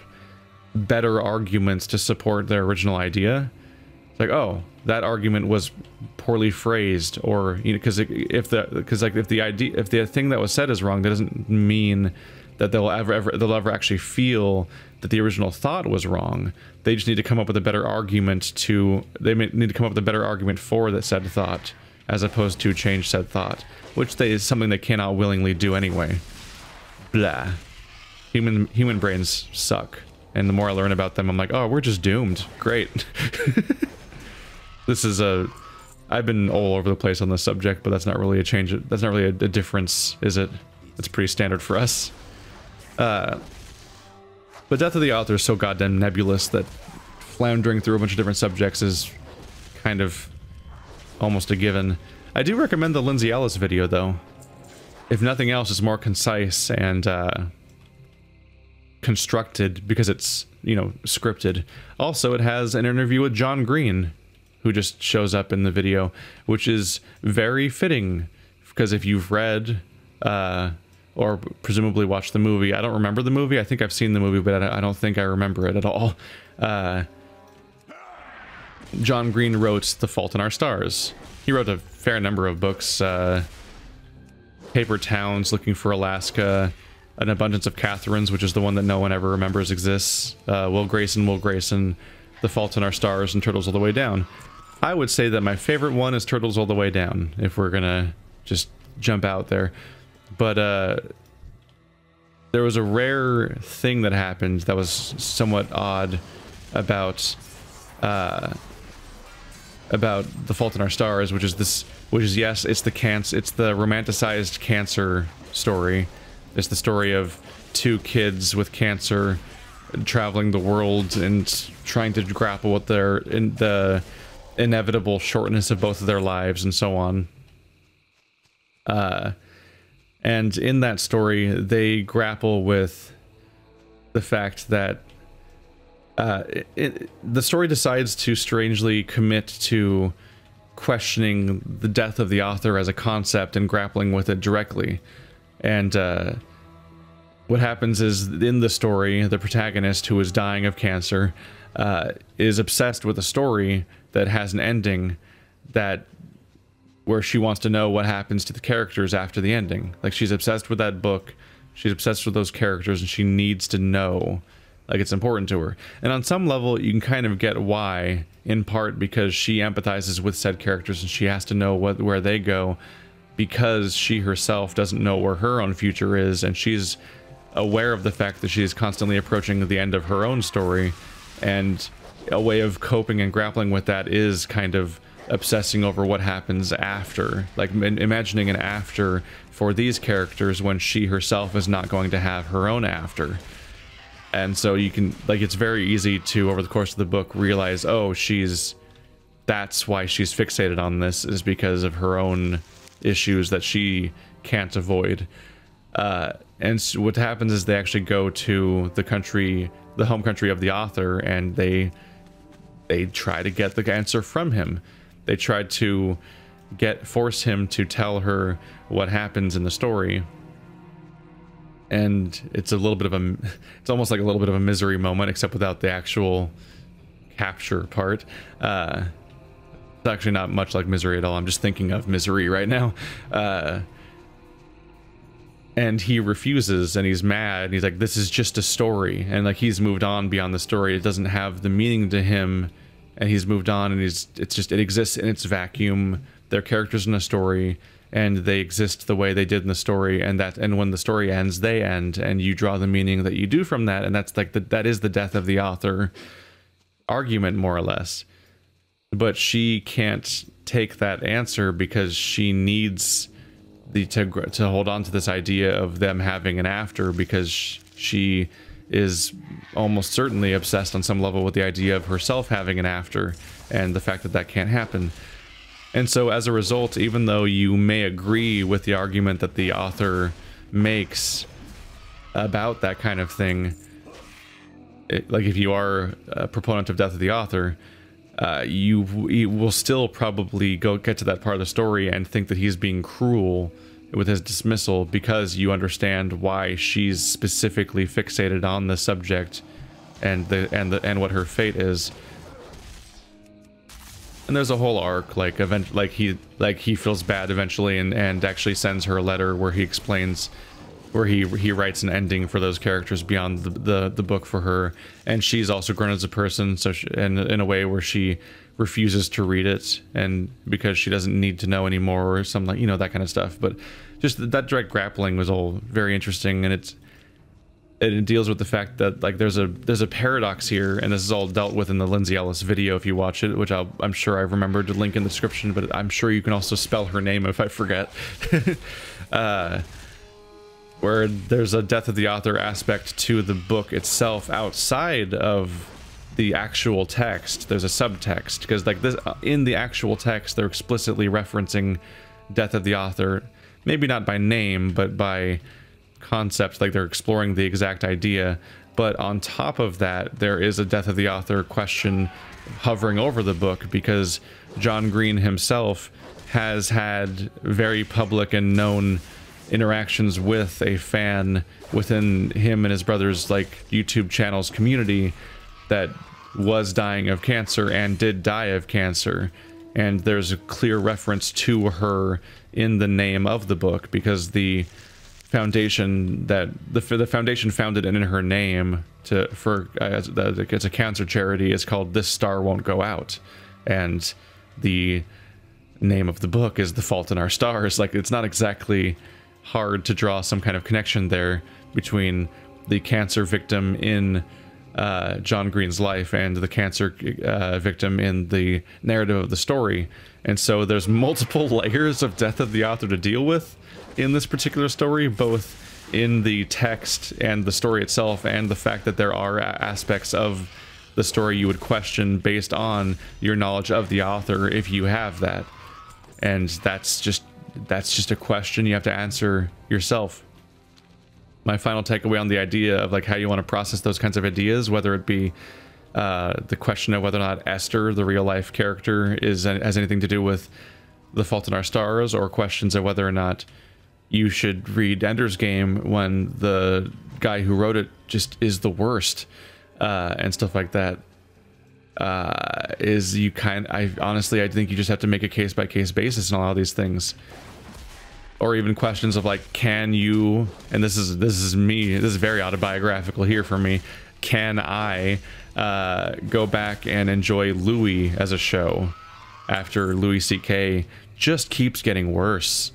better arguments to support their original idea. It's like, oh, that argument was poorly phrased, or, you know, because if the thing that was said is wrong, that doesn't mean that they'll ever actually feel that the original thought was wrong. They just need to come up with a better argument for that said thought, as opposed to change said thought, which is something they cannot willingly do anyway. Blah. Human brains suck, and the more I learn about them, I'm like, oh, we're just doomed. Great. I've been all over the place on this subject, but that's not really a change. That's not really a difference, is it? It's pretty standard for us. But Death of the Author is so goddamn nebulous that floundering through a bunch of different subjects is kind of almost a given. I do recommend the Lindsay Ellis video, though. If nothing else, it's more concise and constructed, because it's, you know, scripted. Also, it has an interview with John Green, who just shows up in the video, which is very fitting, because if you've read or presumably watched the movie — I don't remember the movie, I think I've seen the movie, but I don't think I remember it at all. John Green wrote The Fault in Our Stars. He wrote a fair number of books: Paper Towns, Looking for Alaska, An Abundance of Catherines, which is the one that no one ever remembers exists, Will Grayson, The Fault in Our Stars, and Turtles All the Way Down. I would say that my favorite one is Turtles All the Way Down, if we're gonna just jump out there. But there was a rare thing that happened that was somewhat odd about about The Fault in Our Stars, which is yes, it's the romanticized cancer story. It's the story of two kids with cancer traveling the world and trying to grapple with the inevitable shortness of both of their lives and so on. And in that story, they grapple with the fact that the story decides to strangely commit to questioning the death of the author as a concept and grappling with it directly. And what happens is, in the story, the protagonist, who is dying of cancer, is obsessed with a story that has an ending where she wants to know what happens to the characters after the ending. Like, she's obsessed with that book, she's obsessed with those characters, and she needs to know. Like, it's important to her. And on some level, you can kind of get why, in part because she empathizes with said characters and she has to know where they go, because she herself doesn't know where her own future is, and she's aware of the fact that she is constantly approaching the end of her own story. And a way of coping and grappling with that is kind of obsessing over what happens after, like imagining an after for these characters when she herself is not going to have her own after. And so you can, like, it's very easy to, over the course of the book, realize, oh, that's why she's fixated on this, is because of her own issues that she can't avoid. And so what happens is they actually go to the home country of the author, and they try to get the answer from him. They tried to force him to tell her what happens in the story. And it's it's almost like a little bit of a misery moment, except without the actual capture part. It's actually not much like misery at all. I'm just thinking of misery right now. And he refuses, and he's mad, and he's like, this is just a story. And like, he's moved on beyond the story. It doesn't have the meaning to him. And he's moved on, and it exists in its vacuum. They're characters in a story, and they exist the way they did in the story, and when the story ends, they end, and you draw the meaning that you do from that, and that's like that is the death of the author argument, more or less. But she can't take that answer because she needs to hold on to this idea of them having an after, because she is almost certainly obsessed on some level with the idea of herself having an after, and the fact that that can't happen. And so as a result, even though you may agree with the argument that the author makes about that kind of thing, like if you are a proponent of death of the author, you will still probably get to that part of the story and think that he's being cruel with his dismissal, because you understand why she's specifically fixated on the subject and what her fate is. And there's a whole arc, like he feels bad eventually, and actually sends her a letter where he explains, where he writes an ending for those characters beyond the book for her. And she's also grown as a person, so in a way where she refuses to read it, and because she doesn't need to know anymore, or some, like, you know, that kind of stuff. But just that direct grappling was all very interesting, and it deals with the fact that, like, there's a paradox here, and this is all dealt with in the Lindsay Ellis video if you watch it, which I'm sure I remembered to link in the description, but I'm sure you can also spell her name if I forget. Where there's a death of the author aspect to the book itself outside of the actual text. There's a subtext, because like this, in the actual text, they're explicitly referencing death of the author, maybe not by name, but by concept, like they're exploring the exact idea. But on top of that, there is a death of the author question hovering over the book, because John Green himself has had very public and known interactions with a fan within him and his brother's, like, YouTube channel's community that was dying of cancer and did die of cancer. And there's a clear reference to her in the name of the book, because the foundation founded in her name it's a cancer charity is called This Star Won't Go Out, and the name of the book is The Fault in Our Stars. Like, it's not exactly hard to draw some kind of connection there between the cancer victim in John Green's life and the cancer victim in the narrative of the story. And so there's multiple layers of death of the author to deal with in this particular story, both in the text and the story itself, and the fact that there are aspects of the story you would question based on your knowledge of the author, if you have that. And that's just a question you have to answer yourself. My final takeaway on the idea of like how you want to process those kinds of ideas, whether it be the question of whether or not Esther, the real life character, has anything to do with The Fault in Our Stars, or questions of whether or not you should read Ender's Game when the guy who wrote it just is the worst, and stuff like that. Honestly, I think you just have to make a case-by-case basis on all these things. Or even questions of like, can you, and this is me, this is very autobiographical here for me, can I go back and enjoy Louis as a show after Louis C.K. just keeps getting worse?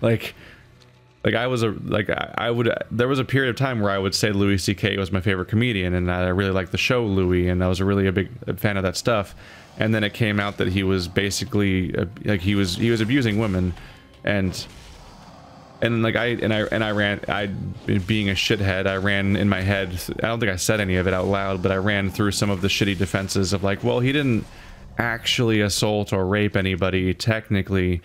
there was a period of time where I would say Louis C.K. was my favorite comedian, and I really liked the show Louis, and I was really a big fan of that stuff. And then it came out that he was basically he was abusing women, and like I being a shithead, I ran in my head, I don't think I said any of it out loud, but I ran through some of the shitty defenses of like, well, he didn't actually assault or rape anybody technically,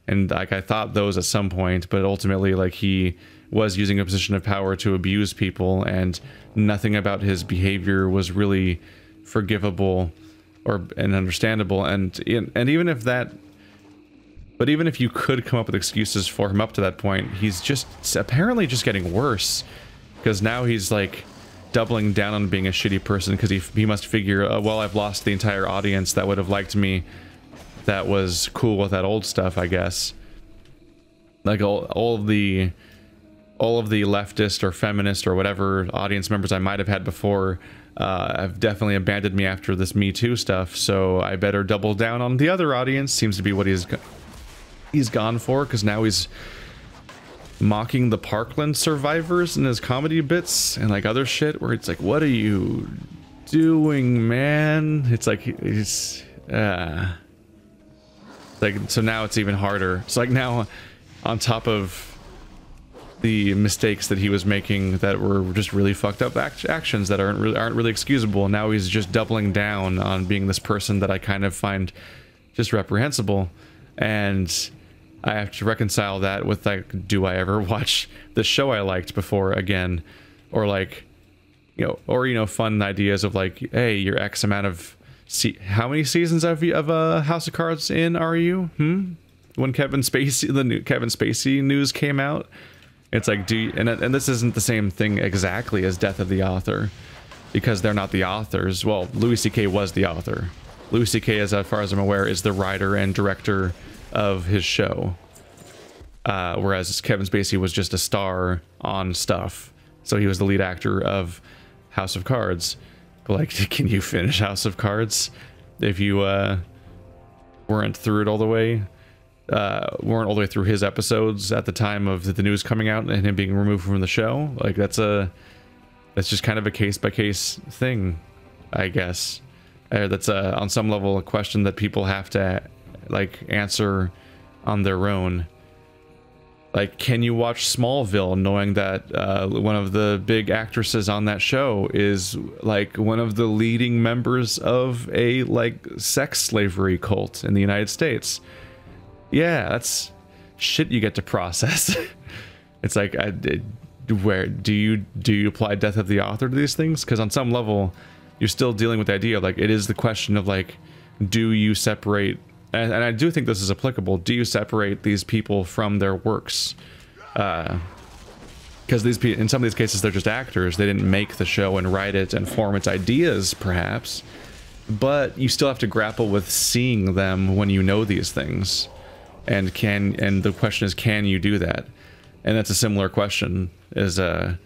and like I thought those at some point, but ultimately like he was using a position of power to abuse people, and nothing about his behavior was really forgivable and understandable. And even if that, but even if you could come up with excuses for him up to that point, he's just apparently just getting worse, because now he's like doubling down on being a shitty person, because he must figure, well, I've lost the entire audience that would have liked me, that was cool with that old stuff, I guess. Like all of the leftist or feminist or whatever audience members I might have had before have definitely abandoned me after this Me Too stuff, so I better double down on the other audience. Seems to be what he's gone for, because now he's mocking the Parkland survivors in his comedy bits and like other shit, where it's like, what are you doing, man? It's like he's like, so now it's even harder. It's like now, on top of the mistakes that he was making that were just really fucked up actions that aren't really excusable, now he's just doubling down on being this person that I kind of find just reprehensible. And I have to reconcile that with like, do I ever watch the show I liked before again? Or like, fun ideas of like, hey, you're X amount of how many seasons of House of Cards in are you? When the new Kevin Spacey news came out, it's like, and this isn't the same thing exactly as Death of the Author, because they're not the authors. Well, Louis C.K. was the author. Louis C.K., as far as I'm aware, is the writer and director of his show, whereas Kevin Spacey was just a star on stuff, so he was the lead actor of House of Cards. But like, can you finish House of Cards if you weren't through it all the way? Weren't all the way through his episodes at the time of the news coming out and him being removed from the show? Like, that's just kind of a case-by-case thing, I guess. That's on some level a question that people have to like answer on their own. Like, can you watch Smallville knowing that one of the big actresses on that show is like one of the leading members of a like sex slavery cult in the United States? Yeah, that's shit you get to process. It's like, where do you apply Death of the Author to these things? Because on some level, you're still dealing with the idea of like, it is the question of like, do you separate? And I do think this is applicable. Do you separate these people from their works? Because these people, in some of these cases, they're just actors. They didn't make the show and write it and form its ideas, perhaps. But you still have to grapple with seeing them when you know these things. And the question is, can you do that? And that's a similar question. Can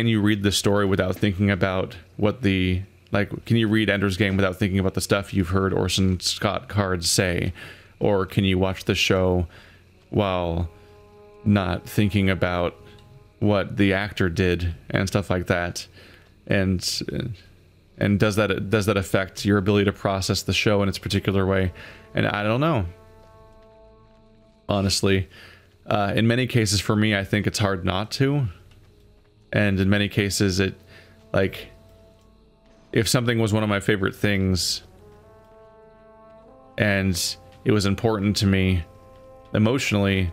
you read the story without thinking about what the... Like, can you read Ender's Game without thinking about the stuff you've heard Orson Scott Card say? Or can you watch the show while not thinking about what the actor did and stuff like that? and does that affect your ability to process the show in its particular way? And I don't know, honestly. In many cases for me, I think it's hard not to, and in many cases it, like, if something was one of my favorite things and it was important to me emotionally,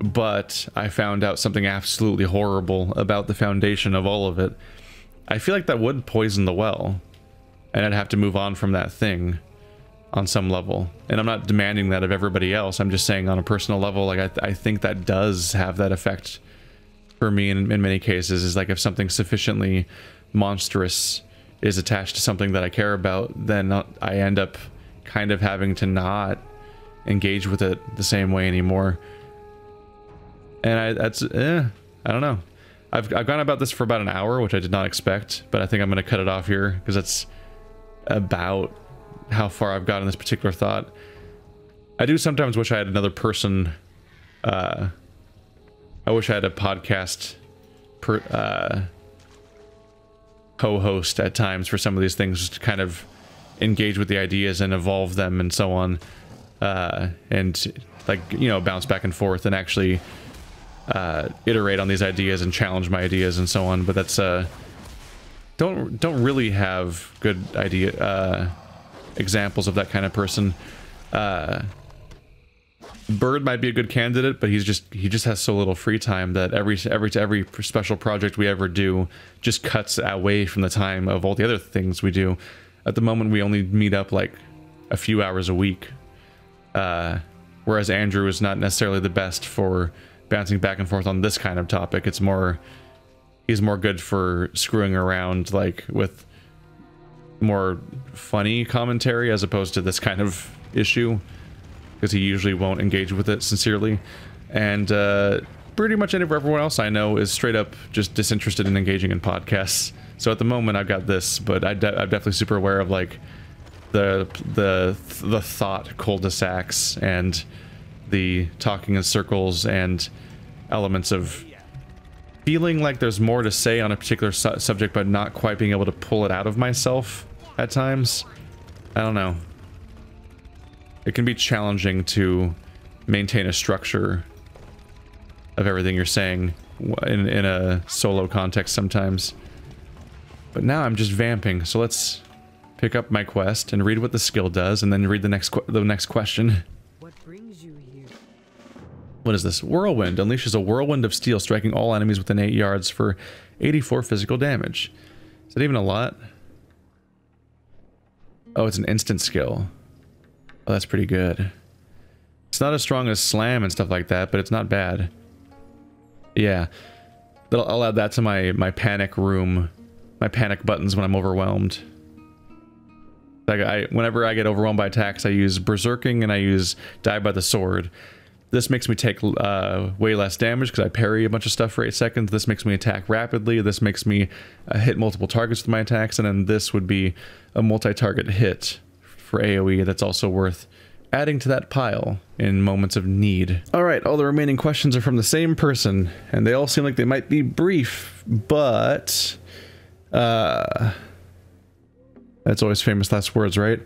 but I found out something absolutely horrible about the foundation of all of it, I feel like that would poison the well, and I'd have to move on from that thing on some level. And I'm not demanding that of everybody else. I'm just saying on a personal level, like, I think that does have that effect for me in many cases. Is like, if something sufficiently monstrous is attached to something that I care about, then I end up kind of having to not engage with it the same way anymore. And I don't know. I've gone about this for about an hour, which I did not expect, but I think I'm going to cut it off here because that's about how far I've got in this particular thought. I do sometimes wish I had another person. I wish I had a podcast co-host at times for some of these things, just to kind of engage with the ideas and evolve them and so on, and, like, you know, bounce back and forth and actually iterate on these ideas and challenge my ideas and so on. But that's don't really have good examples of that kind of person. Bird might be a good candidate, but he just has so little free time that every special project we ever do just cuts away from the time of all the other things we do. At the moment, we only meet up like a few hours a week, whereas Andrew is not necessarily the best for bouncing back and forth on this kind of topic. He's more good for screwing around, like, with more funny commentary as opposed to this kind of issue, because he usually won't engage with it sincerely. And pretty much everyone else I know is straight up just disinterested in engaging in podcasts. So at the moment I've got this, but I'm definitely super aware of, like, the thought cul-de-sacs and the talking in circles and elements of feeling like there's more to say on a particular subject, but not quite being able to pull it out of myself at times. I don't know. It can be challenging to maintain a structure of everything you're saying in a solo context sometimes. But now I'm just vamping, so let's pick up my quest and read what the skill does, and then read the next question. What brings you here? What is this? Whirlwind unleashes a whirlwind of steel, striking all enemies within 8 yards for 84 physical damage. Is that even a lot? Oh, it's an instant skill. Oh, that's pretty good. It's not as strong as slam and stuff like that, but it's not bad. Yeah, I'll add that to my panic room, my panic buttons when I'm overwhelmed. Like, whenever I get overwhelmed by attacks, I use berserking and I use die by the sword. This makes me take way less damage because I parry a bunch of stuff for 8 seconds. This makes me attack rapidly. This makes me hit multiple targets with my attacks, and then this would be a multi-target hit for AoE. That's also worth adding to that pile in moments of need. Alright, all the remaining questions are from the same person, and they all seem like they might be brief, but that's always famous last words, right?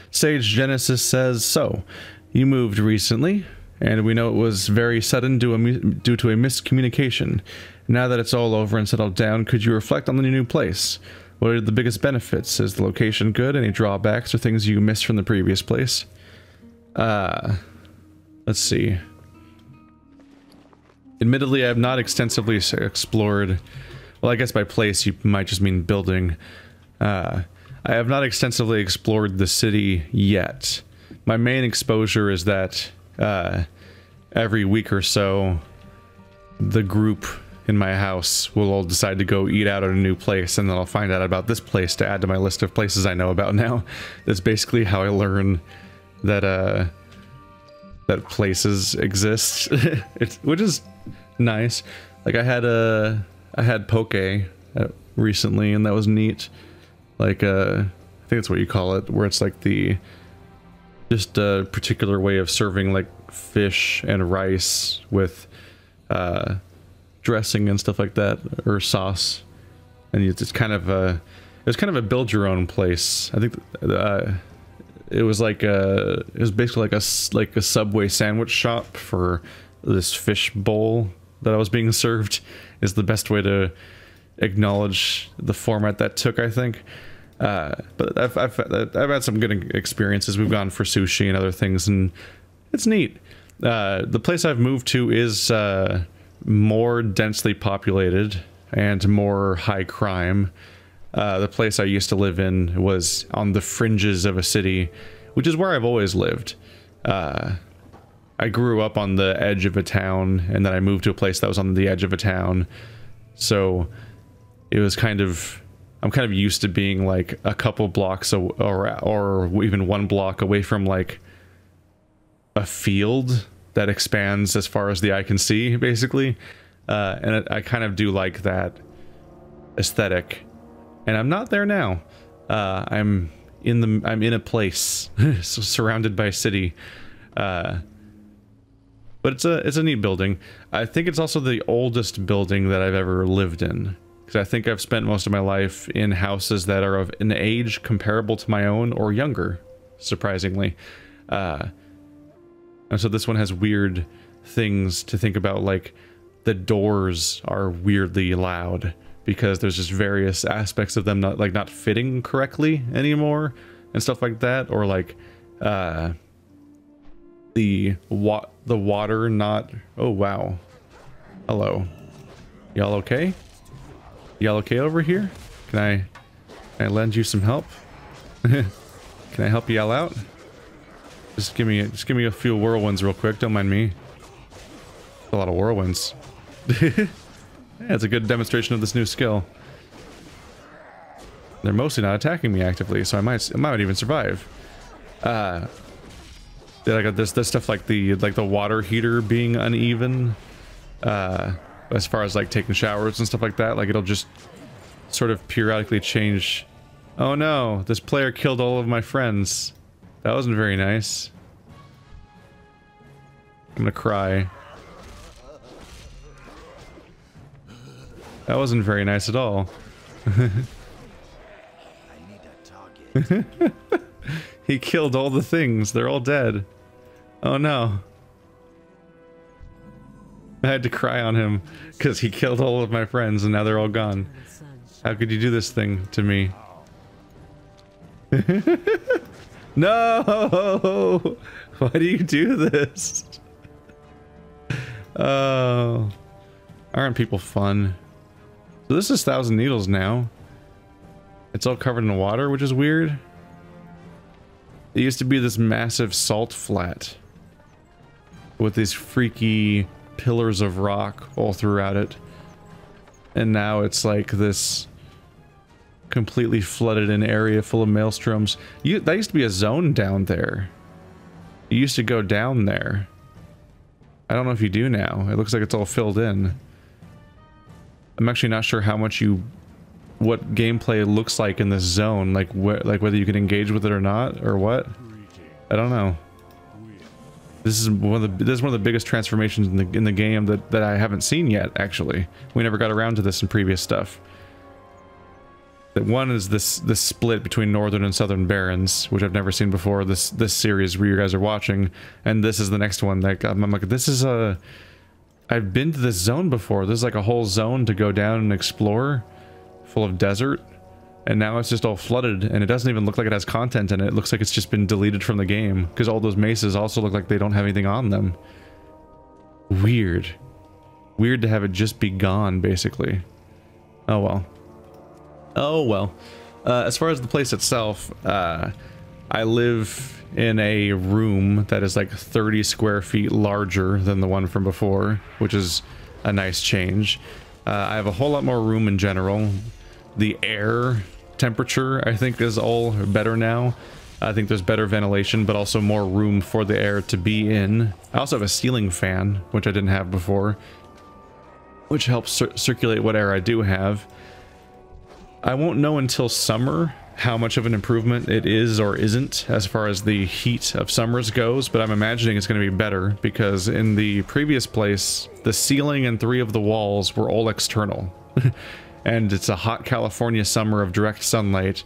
Sage Genesis says, so, you moved recently, and we know it was very sudden due to a miscommunication. Now that it's all over and settled down, could you reflect on the new place? What are the biggest benefits? Is the location good? Any drawbacks or things you missed from the previous place? Let's see. Admittedly, I have not extensively explored... Well, I guess by place you might just mean building. I have not extensively explored the city yet. My main exposure is that every week or so, the group in my house will all decide to go eat out at a new place, and then I'll find out about this place to add to my list of places I know about now. That's basically how I learn that that places exist. Which is nice. Like, I had poke recently, and that was neat. Like, I think that's what you call it, where it's like just a particular way of serving, like, fish and rice with dressing and stuff like that, or sauce. and it's kind of a, it was kind of a build your own place. I think it was like it was basically like a Subway sandwich shop for this fish bowl that I was being served, is the best way to acknowledge the format that took, I think. But I've had some good experiences. We've gone for sushi and other things, and it's neat. The place I've moved to is more densely populated and more high crime. The place I used to live in was on the fringes of a city, which is where I've always lived. I grew up on the edge of a town, and then I moved to a place that was on the edge of a town. So it was kind of, I'm kind of used to being like a couple blocks or even one block away from like a field that expands as far as the eye can see, basically. And I kind of do like that aesthetic. And I'm not there now. I'm in a place surrounded by a city. But it's a neat building. I think it's also the oldest building that I've ever lived in, because I think I've spent most of my life in houses that are of an age comparable to my own or younger, surprisingly. And so this one has weird things to think about, like the doors are weirdly loud because there's just various aspects of them not fitting correctly anymore and stuff like that, or like the water not... Oh wow, hello, y'all okay? Y'all okay over here? Can I lend you some help? Can I help y'all out? Just give me a few whirlwinds real quick, don't mind me. A lot of whirlwinds. Yeah, it's a good demonstration of this new skill. They're mostly not attacking me actively, so I might even survive. I got this stuff like the water heater being uneven. As far as like taking showers and stuff like that, like it'll just sort of periodically change. Oh no, this player killed all of my friends. That wasn't very nice. I'm gonna cry. That wasn't very nice at all. He killed all the things. They're all dead. Oh no. I had to cry on him because he killed all of my friends and now they're all gone. How could you do this thing to me? No! Why do you do this? Oh. Aren't people fun? So this is Thousand Needles now. It's all covered in water, which is weird. It used to be this massive salt flat with these freaky pillars of rock all throughout it. And now it's like this completely flooded in area full of maelstroms. That used to be a zone down there. You used to go down there. I don't know if you do now. It looks like it's all filled in. I'm actually not sure how much what gameplay looks like in this zone, like whether you can engage with it or not, or what. I don't know. This is one of the biggest transformations in the game that I haven't seen yet. Actually, we never got around to this in previous stuff. That one is this split between northern and southern barons, which I've never seen before. This series where you guys are watching, and this is the next one. Like I'm like, this is a. I've been to this zone before. This is like a whole zone to go down and explore, full of desert, and now it's just all flooded, and it doesn't even look like it has content in it. It looks like it's just been deleted from the game, because all those maces also look like they don't have anything on them. Weird. Weird to have it just be gone, basically. Oh well. Oh well. As far as the place itself, I live in a room that is like 30 square feet larger than the one from before, which is a nice change. I have a whole lot more room in general. The air temperature, I think, is all better now. I think there's better ventilation, but also more room for the air to be in. I also have a ceiling fan, which I didn't have before, which helps circulate what air I do have. I won't know until summer how much of an improvement it is or isn't as far as the heat of summers goes, but I'm imagining it's going to be better because in the previous place, the ceiling and 3 of the walls were all external. and it's a hot California summer of direct sunlight,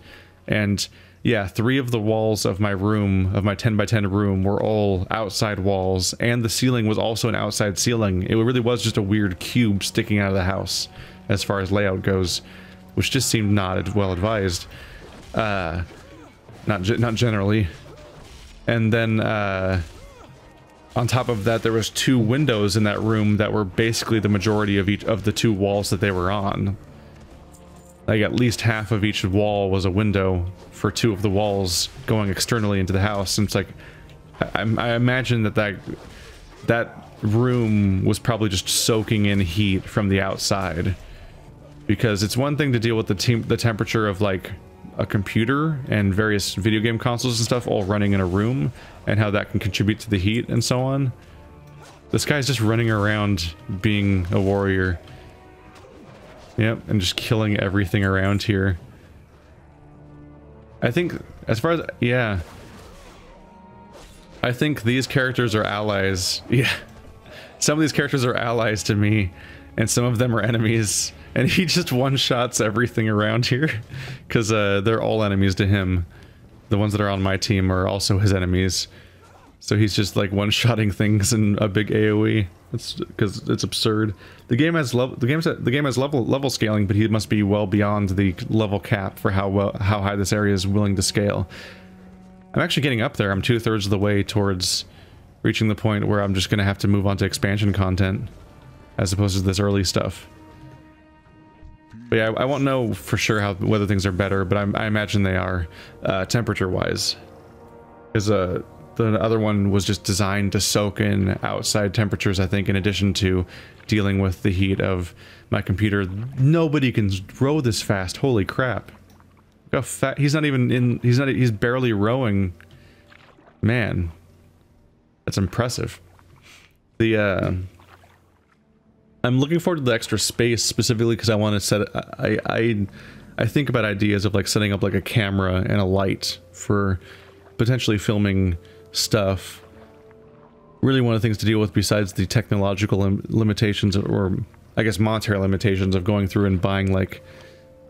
and yeah, 3 of the walls of my room, of my 10 by 10 room, were all outside walls, and the ceiling was also an outside ceiling. It really was just a weird cube sticking out of the house, as far as layout goes, which just seemed not well advised. Not generally. And then, on top of that, there was 2 windows in that room that were basically the majority of each of the 2 walls that they were on. Like, at least half of each wall was a window for 2 of the walls going externally into the house. And it's like, I imagine that room was probably just soaking in heat from the outside. Because it's one thing to deal with the temperature of, like, a computer and various video game consoles and stuff all running in a room, and how that can contribute to the heat and so on. This guy's just running around being a warrior. Yep, and just killing everything around here. I think, as far as, yeah. I think these characters are allies. Yeah. Some of these characters are allies to me, and some of them are enemies. And he just one-shots everything around here, because they're all enemies to him. The ones that are on my team are also his enemies. So he's just like one-shotting things in a big AoE. It's because it's absurd. The game has level scaling, but he must be well beyond the level cap for how high this area is willing to scale. I'm actually getting up there. I'm 2/3 of the way towards reaching the point where I'm just gonna have to move on to expansion content, as opposed to this early stuff. But yeah, I won't know for sure whether things are better, but I imagine they are, temperature-wise. Because the other one was just designed to soak in outside temperatures, I think, in addition to dealing with the heat of my computer. Nobody can row this fast. Holy crap! Look how fat he's not even in. He's barely rowing. Man, that's impressive. I'm looking forward to the extra space, specifically because I want to set I think about ideas of like setting up like a camera and a light for potentially filming stuff. Really one of the things to deal with, besides the technological limitations, or I guess monetary limitations, of going through and buying like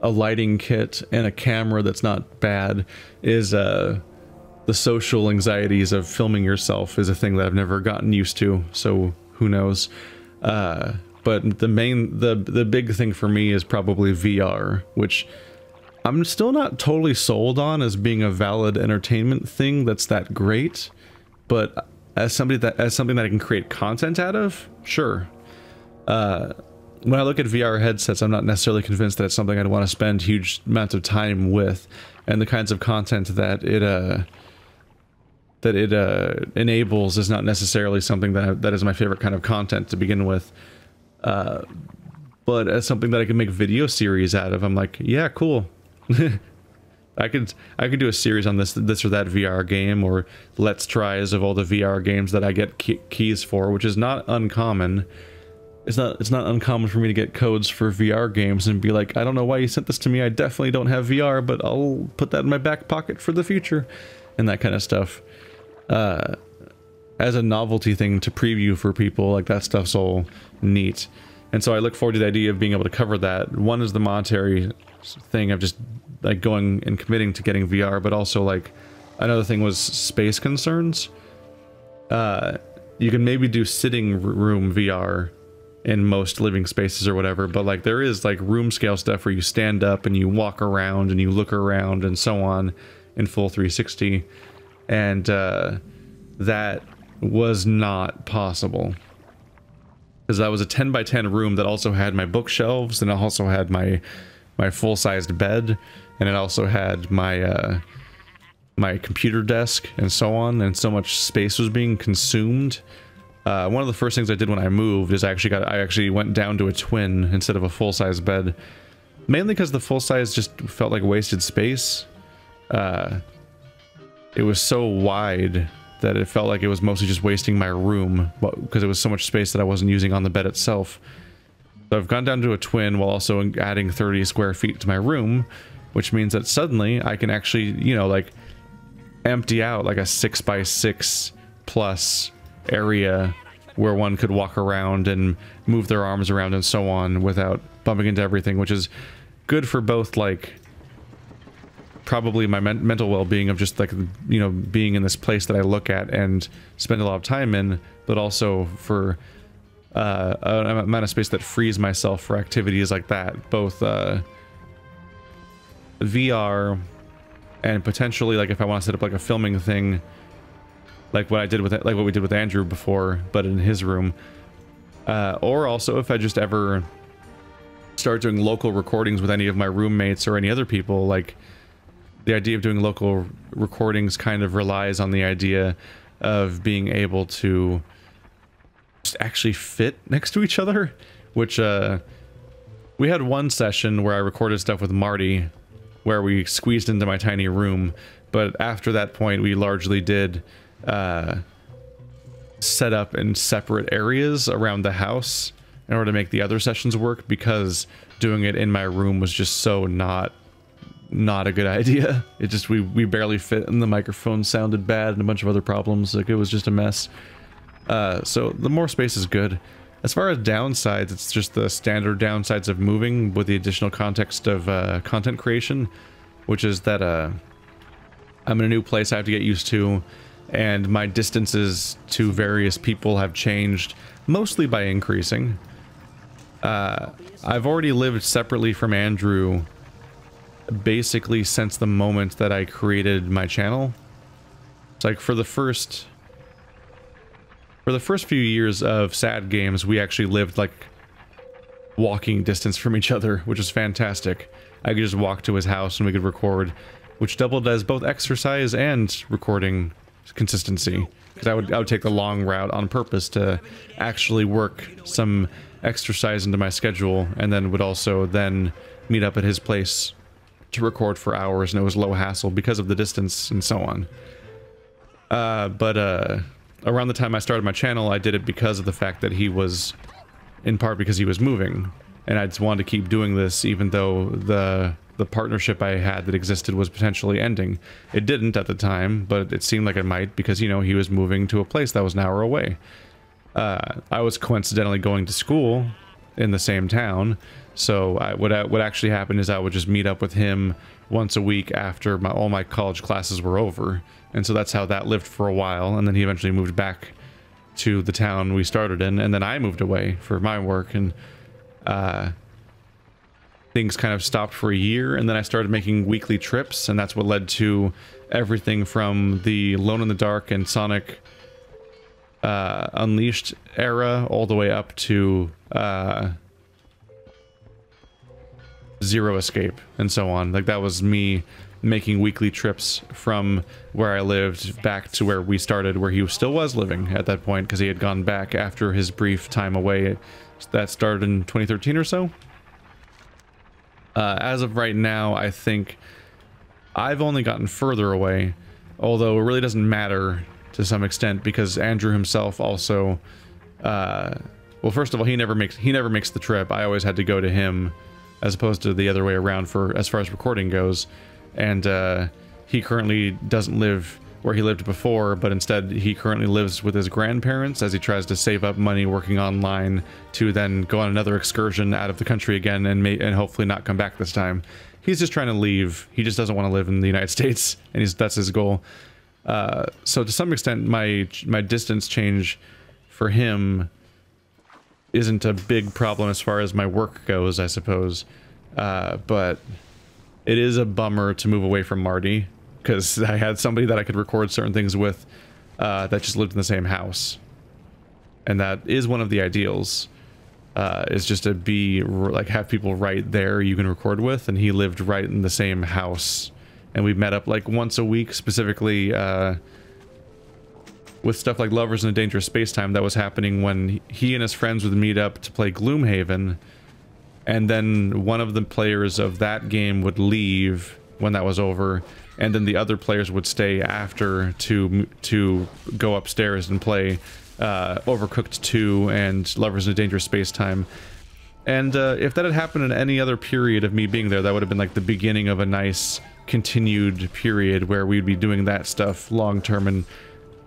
a lighting kit and a camera that's not bad, is the social anxieties of filming yourself is a thing that I've never gotten used to, so who knows. But the big thing for me is probably VR, which I'm still not totally sold on as being a valid entertainment thing that's that great, but as something that I can create content out of, sure. When I look at VR headsets, I'm not necessarily convinced that it's something I'd want to spend huge amounts of time with, and the kinds of content that it enables is not necessarily something that is my favorite kind of content to begin with. But as something that I can make video series out of, I'm like, yeah, cool. I could do a series on this or that VR game, or let's tries of all the VR games that I get keys for, which is not uncommon. It's not uncommon for me to get codes for VR games and be like, I don't know why you sent this to me. I definitely don't have VR, but I'll put that in my back pocket for the future, and that kind of stuff. As a novelty thing to preview for people, like, that stuff's all neat. And so I look forward to the idea of being able to cover that. One is the monetary thing of just like going and committing to getting VR, but also like another thing was space concerns. You can maybe do sitting room VR in most living spaces or whatever, but like there is like room scale stuff where you stand up and you walk around and you look around and so on in full 360, and that was not possible. Because that was a 10 by 10 room that also had my bookshelves, and it also had my full-sized bed, and it also had my my computer desk and so on, and so much space was being consumed. One of the first things I did when I moved is I actually went down to a twin instead of a full-size bed, mainly because the full-size just felt like wasted space. It was so wide that it felt like it was mostly just wasting my room, because it was so much space that I wasn't using on the bed itself. So I've gone down to a twin while also adding 30 square feet to my room, which means that suddenly I can actually, you know, like, empty out like a 6x6 plus area where one could walk around and move their arms around and so on without bumping into everything, which is good for both, like, probably my mental well-being of just, like, you know, being in this place that I look at and spend a lot of time in, but also for an amount of space that frees myself for activities like that, both VR and potentially, like, if I want to set up like a filming thing, like what I did with it, like what we did with Andrew before, but in his room, or also if I just ever start doing local recordings with any of my roommates or any other people. Like, the idea of doing local recordings kind of relies on the idea of being able to just actually fit next to each other, which we had one session where I recorded stuff with Marty where we squeezed into my tiny room, but after that point we largely did set up in separate areas around the house in order to make the other sessions work, because doing it in my room was just so not a good idea. It just, we barely fit, and the microphone sounded bad and a bunch of other problems. Like, it was just a mess. So the more space is good. As far as downsides, it's just the standard downsides of moving with the additional context of content creation, which is that I'm in a new place I have to get used to, and my distances to various people have changed, mostly by increasing. I've already lived separately from Andrew basically since the moment that I created my channel. It's like for the first few years of Sad Games, we actually lived like walking distance from each other, which was fantastic. I could just walk to his house and we could record, which doubled as both exercise and recording consistency, because I would take the long route on purpose to actually work some exercise into my schedule, and then would also then meet up at his place to record for hours, and it was low hassle because of the distance and so on. But around the time I started my channel, I did it because of the fact that he was, in part because he was moving, and I just wanted to keep doing this even though the partnership I had that existed was potentially ending. It didn't at the time, but it seemed like it might, because, you know, he was moving to a place that was an hour away. I was coincidentally going to school in the same town, so what actually happened is I would just meet up with him once a week after all my college classes were over, and so that's how that lived for a while, and then he eventually moved back to the town we started in, and then I moved away for my work, and things kind of stopped for a year, and then I started making weekly trips, and that's what led to everything from the Alone in the Dark and Sonic Unleashed era all the way up to Zero Escape and so on. Like, that was me making weekly trips from where I lived back to where we started, where he still was living at that point, because he had gone back after his brief time away. That started in 2013 or so. As of right now, I think I've only gotten further away, although it really doesn't matter to some extent, because Andrew himself also, well, first of all, he never makes the trip. I always had to go to him, as opposed to the other way around for as far as recording goes. And he currently doesn't live where he lived before, but instead he currently lives with his grandparents as he tries to save up money working online to then go on another excursion out of the country again, and hopefully not come back this time. He's just trying to leave. He just doesn't want to live in the United States, and that's his goal. So to some extent, my distance change for him isn't a big problem as far as my work goes, I suppose. But it is a bummer to move away from Marty, because I had somebody that I could record certain things with that just lived in the same house. And that is one of the ideals, is just to be, like, have people right there you can record with, and he lived right in the same house. And we met up like once a week, specifically with stuff like Lovers in a Dangerous Space-Time that was happening when he and his friends would meet up to play Gloomhaven, and then one of the players of that game would leave when that was over, and then the other players would stay after to go upstairs and play Overcooked 2 and Lovers in a Dangerous Space-Time. And if that had happened in any other period of me being there, that would have been like the beginning of a nice continued period where we'd be doing that stuff long term, and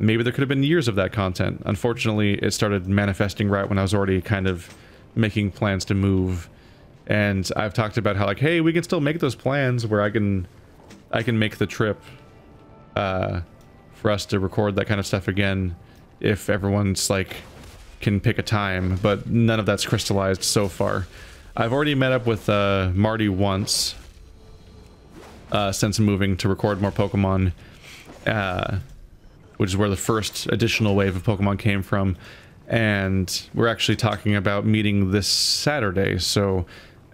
maybe there could have been years of that content. Unfortunately, it started manifesting right when I was already kind of making plans to move. And I've talked about how, like, hey, we can still make those plans where I can make the trip for us to record that kind of stuff again if everyone's like can pick a time, but none of that's crystallized so far. I've already met up with Marty once since moving to record more Pokemon, which is where the first additional wave of Pokemon came from, and we're actually talking about meeting this Saturday. So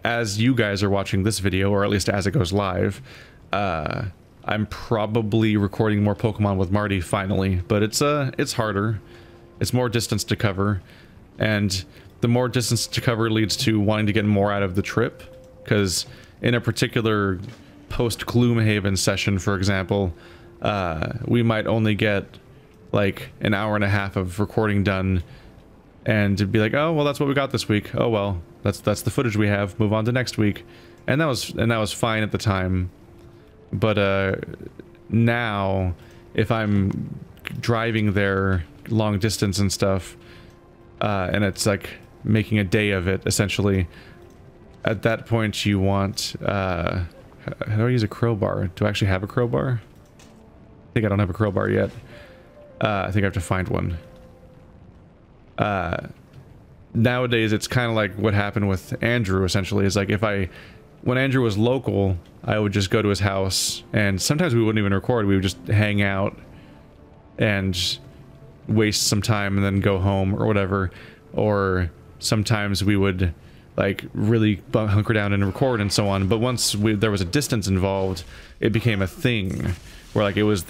as you guys are watching this video, or at least as it goes live, I'm probably recording more Pokemon with Marty finally, but it's harder. It's more distance to cover, and the more distance to cover leads to wanting to get more out of the trip, because in a particular post-Gloomhaven session, for example, we might only get like an hour and a half of recording done, and it'd be like, oh well, that's what we got this week. Oh well, that's the footage we have. Move on to next week, and that was fine at the time. But now, if I'm driving there long distance and stuff, and it's like making a day of it, essentially, at that point you want, how do I use a crowbar? Do I actually have a crowbar? I think I don't have a crowbar yet. I think I have to find one. Nowadays, it's kind of like what happened with Andrew, essentially. Is like when Andrew was local, I would just go to his house, and sometimes we wouldn't even record. We would just hang out and waste some time and then go home or whatever. Or sometimes we would like really hunker down and record and so on. But once there was a distance involved, it became a thing where like it was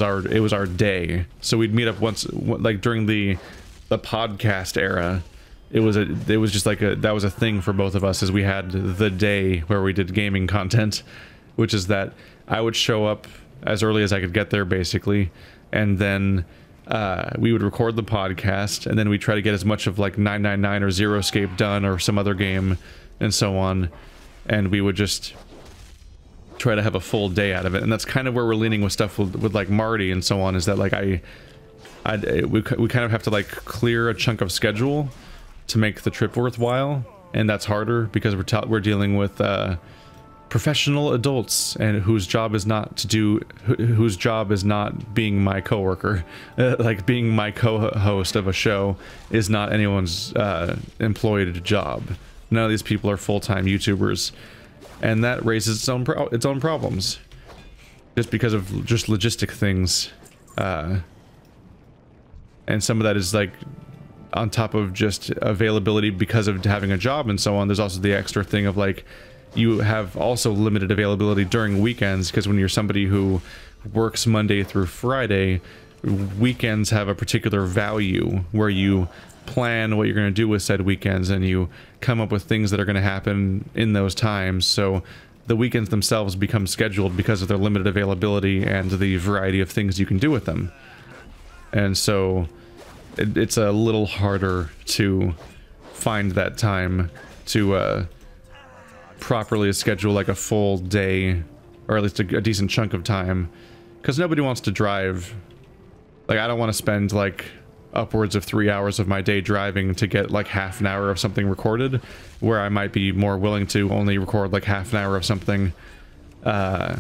our day. So we'd meet up once, like during the podcast era. It was just like that was a thing for both of us, as we had the day where we did gaming content, which is that I would show up as early as I could get there, basically, and then we would record the podcast, and then we'd try to get as much of like 999 or Zero Escape done, or some other game, and so on, and we would just try to have a full day out of it. And that's kind of where we're leaning with stuff with like Marty and so on, is that like we kind of have to like clear a chunk of schedule to make the trip worthwhile, and that's harder because we're dealing with professional adults, and whose job is not being my coworker. Like being my co-host of a show is not anyone's employed job. None of these people are full-time YouTubers, and that raises its own problems, just because of just logistic things, and some of that is like on top of just availability because of having a job and so on. There's also the extra thing of like, you have also limited availability during weekends, because when you're somebody who works Monday through Friday, weekends have a particular value where you plan what you're going to do with said weekends, and you come up with things that are going to happen in those times. So the weekends themselves become scheduled because of their limited availability and the variety of things you can do with them. And so it's a little harder to find that time to properly schedule like a full day, or at least a decent chunk of time, because nobody wants to drive. Like, I don't want to spend like upwards of 3 hours of my day driving to get like half an hour of something recorded, where I might be more willing to only record like half an hour of something back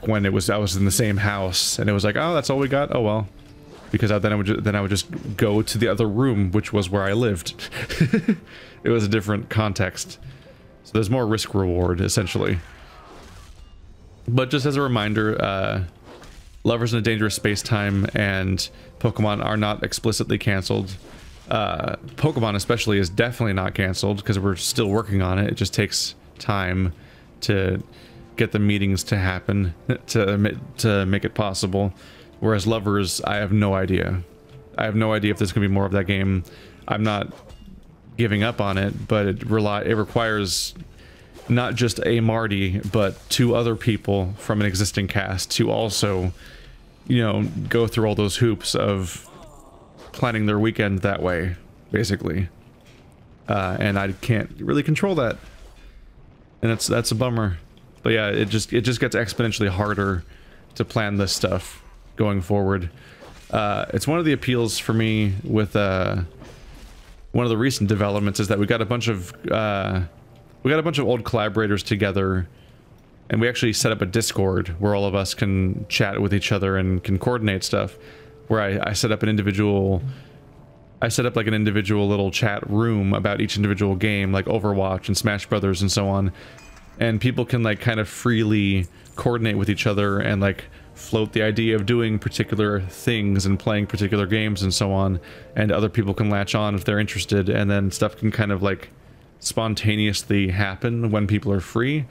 when I was in the same house and it was like, oh, that's all we got, oh well. Because then I would just go to the other room, which was where I lived. It was a different context. So there's more risk reward, essentially. But just as a reminder, Lovers in a Dangerous Space-Time and Pokemon are not explicitly cancelled. Pokemon especially is definitely not cancelled, because we're still working on it. It just takes time to get the meetings to happen, to make it possible. Whereas Lovers, I have no idea. I have no idea if there's going to be more of that game. I'm not giving up on it, but it requires not just a Marty, but 2 other people from an existing cast to also, you know, go through all those hoops of planning their weekend that way, basically. And I can't really control that. And that's a bummer. But yeah, it just gets exponentially harder to plan this stuff going forward. It's one of the appeals for me with one of the recent developments is that we got a bunch of old collaborators together, and we actually set up a Discord where all of us can chat with each other and can coordinate stuff. Where I set up like an individual little chat room about each individual game, like Overwatch and Smash Brothers and so on, and people can like kind of freely coordinate with each other and like float the idea of doing particular things and playing particular games and so on, and other people can latch on if they're interested, and then stuff can kind of like spontaneously happen when people are free,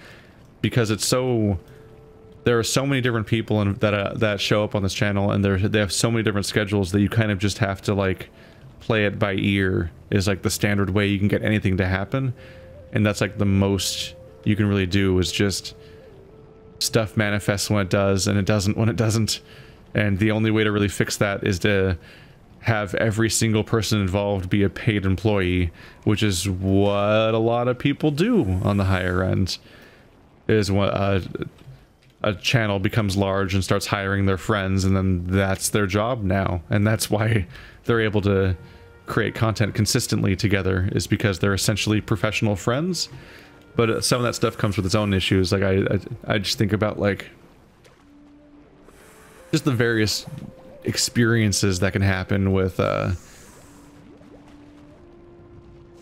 because there are so many different people that show up on this channel, and they have so many different schedules that you kind of just have to like play it by ear is like the standard way you can get anything to happen. And that's like the most you can really do, is just stuff manifests when it does and it doesn't when it doesn't. And the only way to really fix that is to have every single person involved be a paid employee, which is what a lot of people do on the higher end. Is what a channel becomes large and starts hiring their friends, and then that's their job now. And that's why they're able to create content consistently together, is because they're essentially professional friends. But some of that stuff comes with its own issues. Like I just think about like just the various experiences that can happen with the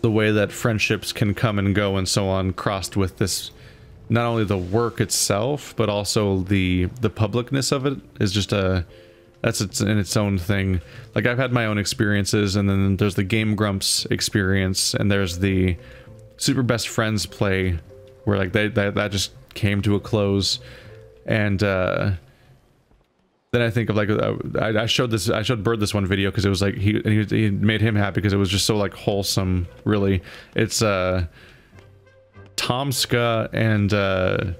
way that friendships can come and go and so on, crossed with this, not only the work itself, but also the publicness of it is just that's in its own thing. Like I've had my own experiences, and then there's the Game Grumps experience, and there's the Super Best Friends play, where like that just came to a close. And then I think of like I showed Bird this one video because it was like he made him happy because it was just so like wholesome. Really, it's Tomska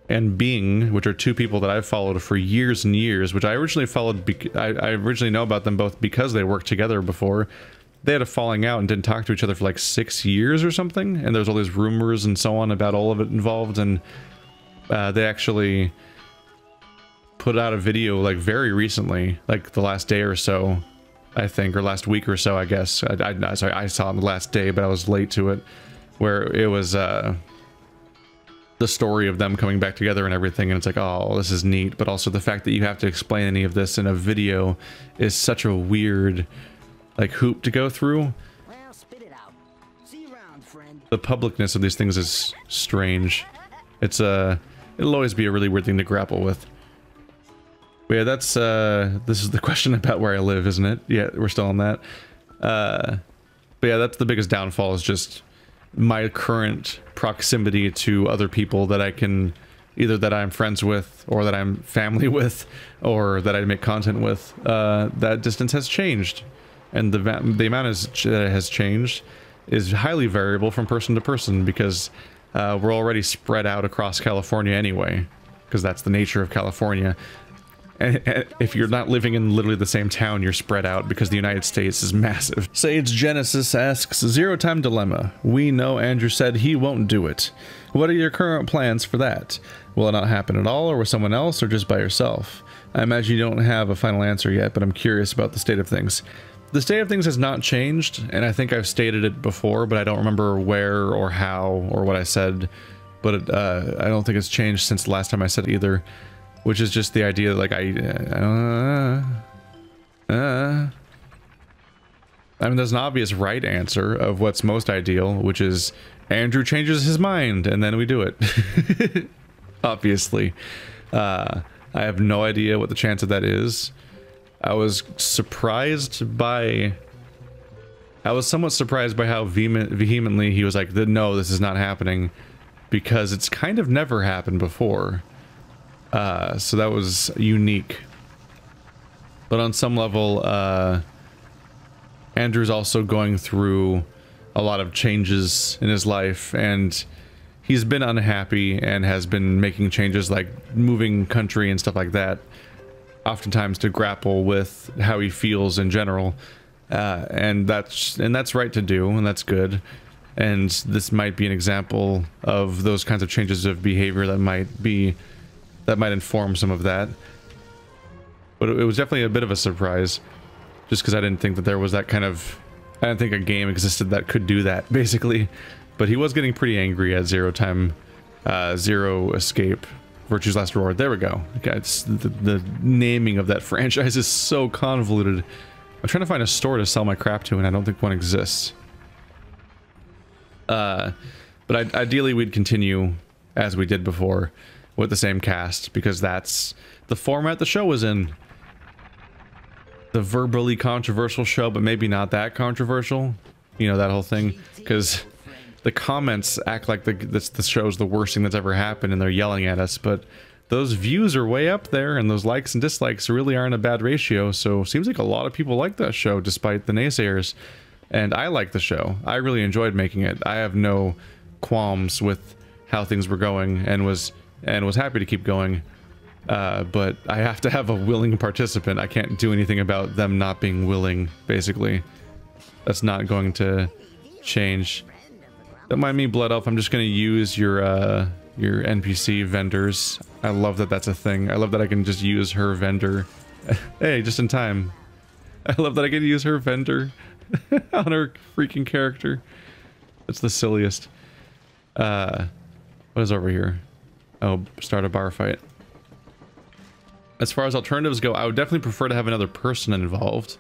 and Bing, which are two people that I've followed for years and years, which I originally followed. I originally know about them both because they worked together before. They had a falling out and didn't talk to each other for like 6 years or something, and there's all these rumors and so on about all of it involved, and they actually put out a video like very recently, like the last day or so, I think, or last week or so, I guess. Sorry, I saw it on the last day, but I was late to it, where it was the story of them coming back together and everything, and it's like, oh, this is neat, but also the fact that you have to explain any of this in a video is such a weird like hoop to go through. Well, spit it out. See you around, friend. The publicness of these things is strange. It's it'll always be a really weird thing to grapple with. But yeah, that's this is the question about where I live, isn't it? Yeah, we're still on that. But yeah, that's the biggest downfall, is just my current proximity to other people that I can, either that I'm friends with, or that I'm family with, or that I make content with. That distance has changed, and the amount that it has changed is highly variable from person to person, because we're already spread out across California anyway, because that's the nature of California. And if you're not living in literally the same town, you're spread out because the United States is massive. Sage Genesis asks, Zero Time Dilemma. We know Andrew said he won't do it. What are your current plans for that? Will it not happen at all, or with someone else, or just by yourself? I imagine you don't have a final answer yet, but I'm curious about the state of things. The state of things has not changed, and I think I've stated it before, but I don't remember where or how or what I said. But I don't think it's changed since the last time I said it either. Which is just the idea that, like, I mean, there's an obvious right answer of what's most ideal, which is Andrew changes his mind, and then we do it. Obviously. I have no idea what the chance of that is. I was somewhat surprised by how vehemently he was like, no, this is not happening, because it's kind of never happened before. So that was unique. But on some level, Andrew's also going through a lot of changes in his life, and he's been unhappy and has been making changes like moving country and stuff like that, oftentimes to grapple with how he feels in general. And that's right to do, and that's good. And this might be an example of those kinds of changes of behavior that might inform some of that. But it was definitely a bit of a surprise, just because I didn't think that there was that kind of... I didn't think a game existed that could do that, basically. But he was getting pretty angry at Zero Escape. Virtue's Last Reward. There we go. Okay, it's the naming of that franchise is so convoluted. I'm trying to find a store to sell my crap to, and I don't think one exists. But ideally we'd continue as we did before with the same cast, because that's the format the show was in. The verbally controversial show, but maybe not that controversial. You know, that whole thing. Because the comments act like the show's the worst thing that's ever happened and they're yelling at us, but those views are way up there and those likes and dislikes really aren't a bad ratio, so seems like a lot of people like that show despite the naysayers. And I like the show. I really enjoyed making it. I have no qualms with how things were going and was happy to keep going. But I have to have a willing participant. I can't do anything about them not being willing, basically. That's not going to change. Don't mind me, Blood Elf. I'm just going to use your NPC vendors. I love that that's a thing. I love that I can just use her vendor. Hey, just in time. I love that I can use her vendor on her freaking character. That's the silliest. What is over here? Oh, start a bar fight. As far as alternatives go, I would definitely prefer to have another person involved.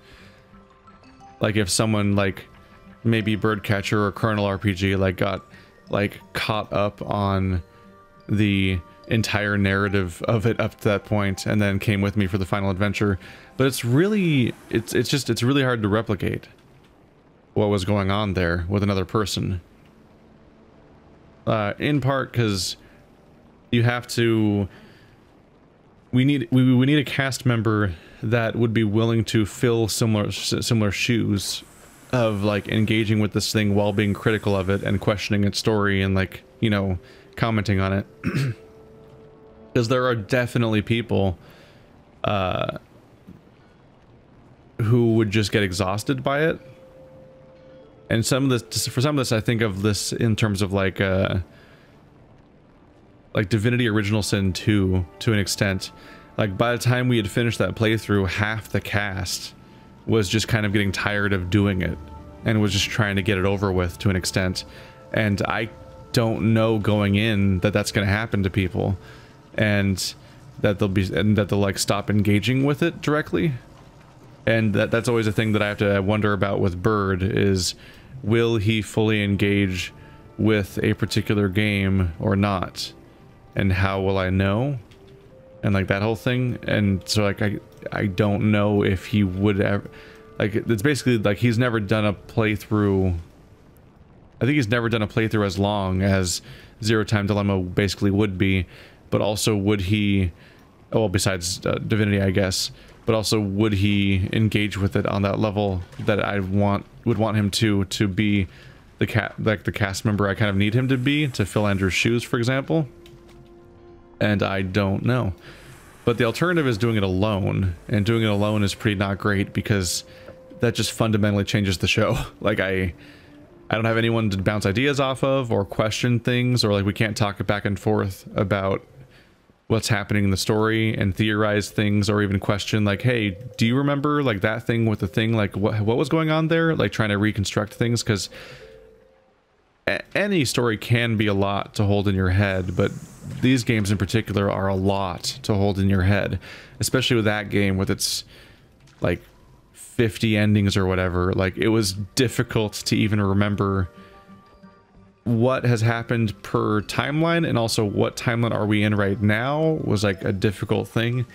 Like if someone like maybe Birdcatcher or Colonel RPG like got like caught up on the entire narrative of it up to that point and then came with me for the final adventure. But it's really it's really hard to replicate what was going on there with another person. In part because you have to we need a cast member that would be willing to fill similar shoes of like engaging with this thing while being critical of it and questioning its story and like, you know, commenting on it. Because there are definitely people who would just get exhausted by it. And some of this, for some of this, I think of this in terms of like Divinity Original Sin 2 to an extent. Like by the time we had finished that playthrough, half the cast was just kind of getting tired of doing it and was just trying to get it over with to an extent. And I don't know going in that that's going to happen to people and that they'll like stop engaging with it directly. And that's always a thing that I have to wonder about with Bird is, will he fully engage with a particular game or not? And how will I know? And like that whole thing. And so like I don't know if he would ever, like it's basically like he's never done a playthrough. I think he's never done a playthrough as long as Zero Time Dilemma basically would be, but also would he, well besides Divinity I guess, but also would he engage with it on that level that I would want him to be the cast member I kind of need him to be to fill Andrew's shoes, for example. And I don't know. But the alternative is doing it alone, and doing it alone is pretty not great because that just fundamentally changes the show. Like I don't have anyone to bounce ideas off of or question things, or like we can't talk back and forth about what's happening in the story and theorize things, or even question like, hey, do you remember like that thing with the thing, like what was going on there? Like trying to reconstruct things, because any story can be a lot to hold in your head, but these games in particular are a lot to hold in your head, especially with that game with its like 50 endings or whatever. Like it was difficult to even remember what has happened per timeline, and also what timeline are we in right now was like a difficult thing.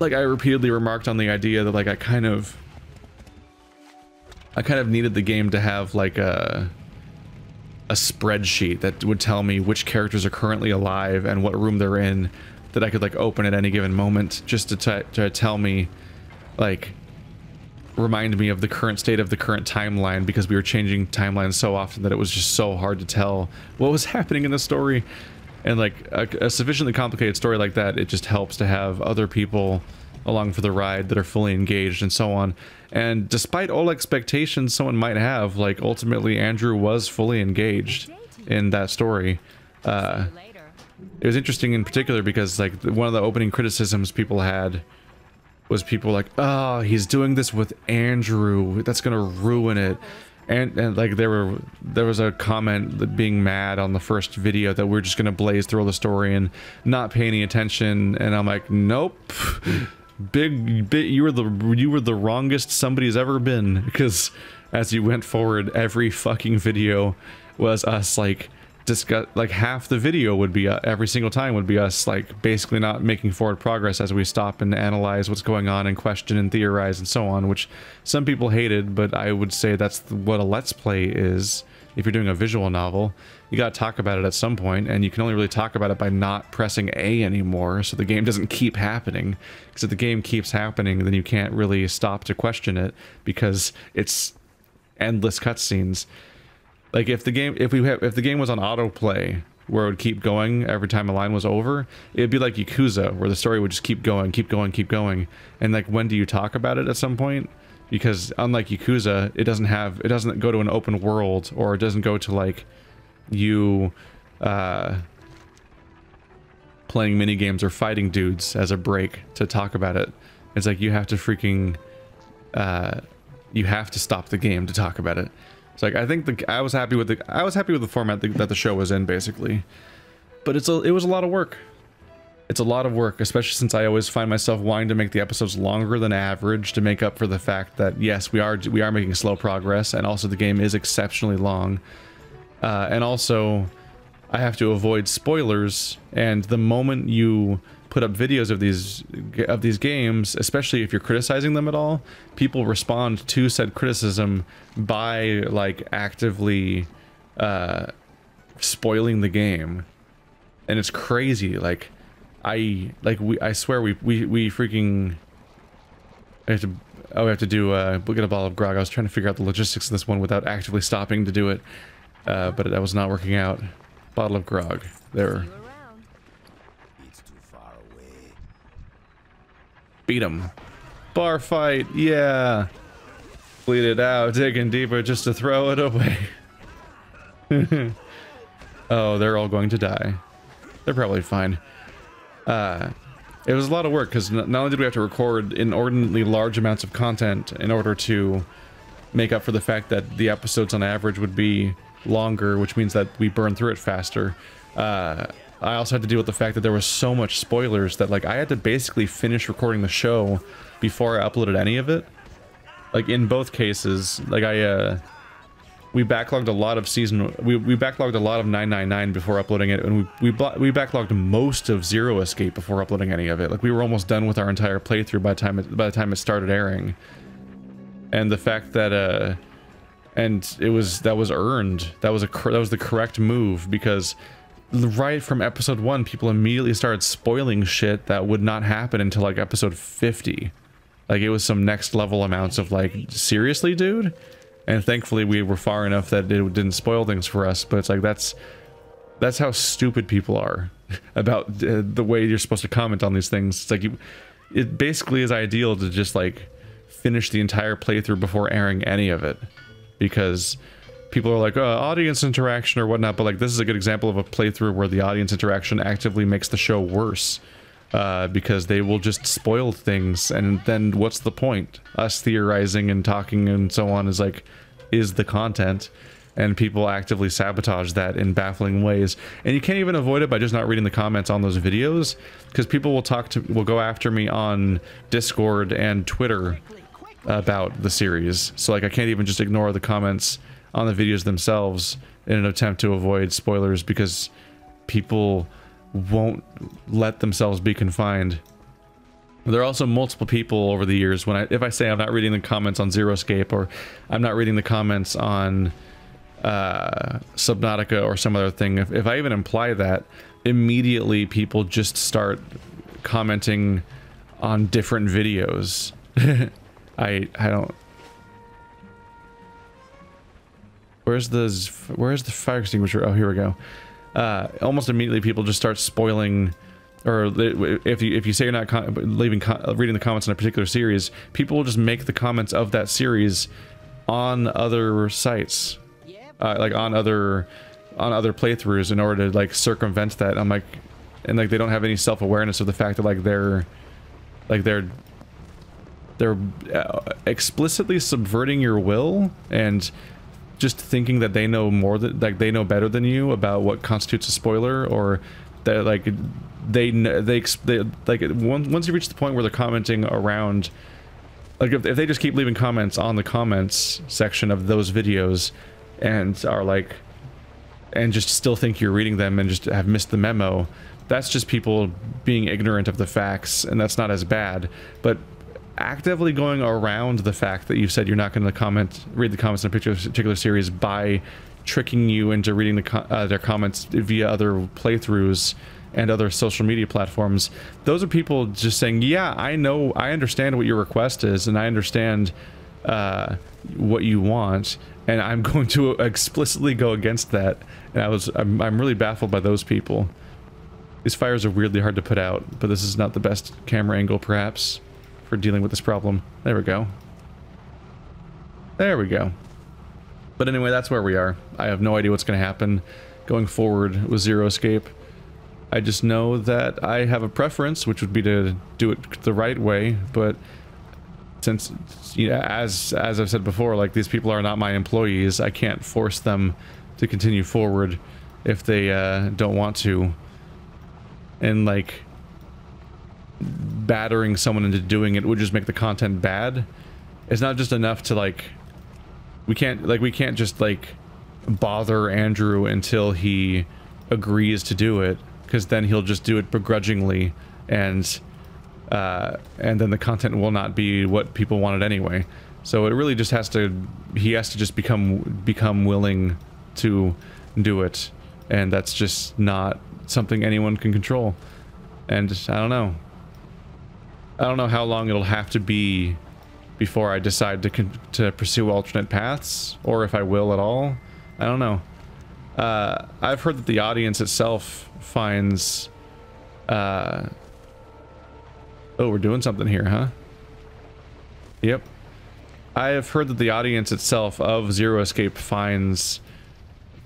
Like I repeatedly remarked on the idea that like I kind of needed the game to have like a spreadsheet that would tell me which characters are currently alive and what room they're in, that I could like open at any given moment just to tell me, like, remind me of the current state of the current timeline, because we were changing timelines so often that it was just so hard to tell what was happening in the story. And like a sufficiently complicated story like that, it just helps to have other people along for the ride that are fully engaged and so on. And despite all expectations someone might have, like ultimately Andrew was fully engaged in that story. it was interesting in particular because like one of the opening criticisms people had was people like, oh, he's doing this with Andrew, that's gonna ruin it. And like there was a comment being mad on the first video that we're just gonna blaze through all the story and not pay any attention, and I'm like, nope. You were the wrongest somebody's ever been, because as you went forward, every fucking video was us like discuss, like half the video would be every single time would be us like basically not making forward progress as we stop and analyze what's going on and question and theorize and so on, which some people hated, but I would say that's what a let's play is. If you're doing a visual novel, you gotta talk about it at some point, and you can only really talk about it by not pressing A anymore, so the game doesn't keep happening. Because if the game keeps happening, then you can't really stop to question it, because it's endless cutscenes. Like if the game was on autoplay, where it would keep going every time a line was over, it'd be like Yakuza, where the story would just keep going, keep going, keep going. And like, when do you talk about it at some point? Because unlike Yakuza, it doesn't go to an open world, or it doesn't go to like you playing mini games or fighting dudes as a break to talk about it. It's like you have to freaking you have to stop the game to talk about it. It's like, I think I was happy with the format that the show was in, basically. But it was a lot of work. It's a lot of work, especially since I always find myself wanting to make the episodes longer than average to make up for the fact that yes, we are making slow progress, and also the game is exceptionally long. And also, I have to avoid spoilers, and the moment you put up videos of these games, especially if you're criticizing them at all, people respond to said criticism by like actively spoiling the game, and it's crazy. Like I swear we freaking we have to do look at a bottle of grog. I was trying to figure out the logistics of this one without actively stopping to do it, but that was not working out. Bottle of grog there. Beat him. Bar fight, yeah. Bleed it out, digging deeper just to throw it away. Oh, they're all going to die. They're probably fine. It was a lot of work, because not only did we have to record inordinately large amounts of content in order to make up for the fact that the episodes on average would be longer, which means that we burn through it faster. I also had to deal with the fact that there was so much spoilers that like I had to basically finish recording the show before I uploaded any of it. Like in both cases, like we backlogged a lot of we backlogged a lot of 999 before uploading it, and we backlogged most of Zero Escape before uploading any of it. Like we were almost done with our entire playthrough by the time it started airing. And the fact that and that was earned. That was the correct move, because right from episode 1, people immediately started spoiling shit that would not happen until like episode 50. Like it was some next level amounts of like, seriously, dude? And thankfully we were far enough that it didn't spoil things for us, but it's like that's how stupid people are about the way you're supposed to comment on these things. It's like it basically is ideal to just like finish the entire playthrough before airing any of it, because people are like, audience interaction or whatnot, but like this is a good example of a playthrough where the audience interaction actively makes the show worse, because they will just spoil things, and then what's the point? Us theorizing and talking and so on is the content, and people actively sabotage that in baffling ways. And you can't even avoid it by just not reading the comments on those videos, because people will go after me on Discord and Twitter about the series. So like I can't even just ignore the comments on the videos themselves in an attempt to avoid spoilers, because people won't let themselves be confined. There are also multiple people over the years when if I say I'm not reading the comments on Zero Escape, or I'm not reading the comments on Subnautica or some other thing, if I even imply that, immediately people just start commenting on different videos. I don't. Where's the fire extinguisher? Oh, here we go. Almost immediately people just start spoiling, or if you say you're not reading the comments on a particular series, people will just make the comments of that series on other sites, like on other on other playthroughs in order to like circumvent that. I'm like, and like they don't have any self-awareness of the fact that like they're explicitly subverting your will and just thinking that they know more than, like they know better than you about what constitutes a spoiler, or that like they like once you reach the point where they're commenting around, like if they just keep leaving comments on the comments section of those videos and are like, and just still think you're reading them and just have missed the memo, that's just people being ignorant of the facts, and that's not as bad. But actively going around the fact that you said you're not going to read the comments in a particular series by tricking you into reading their comments via other playthroughs and other social media platforms, those are people just saying, yeah, I understand what your request is, and I understand what you want, and I'm going to explicitly go against that. And I'm really baffled by those people. These fires are weirdly hard to put out, but this is not the best camera angle, perhaps, for dealing with this problem. There we go. There we go. But anyway, that's where we are. I have no idea what's going to happen going forward with Zero Escape. I just know that I have a preference, which would be to do it the right way, but since, you know, as I've said before, like, these people are not my employees, I can't force them to continue forward if they don't want to. And, like, battering someone into doing it would just make the content bad. It's not just enough to, like, we can't just, like, bother Andrew until he agrees to do it, because then he'll just do it begrudgingly, and then the content will not be what people wanted anyway. So it really just he has to just become willing to do it, and that's just not something anyone can control. And I don't know how long it'll have to be before I decide to pursue alternate paths, or if I will at all. I don't know. I've heard that the audience itself finds... oh, we're doing something here, huh? Yep. I have heard that the audience itself of Zero Escape finds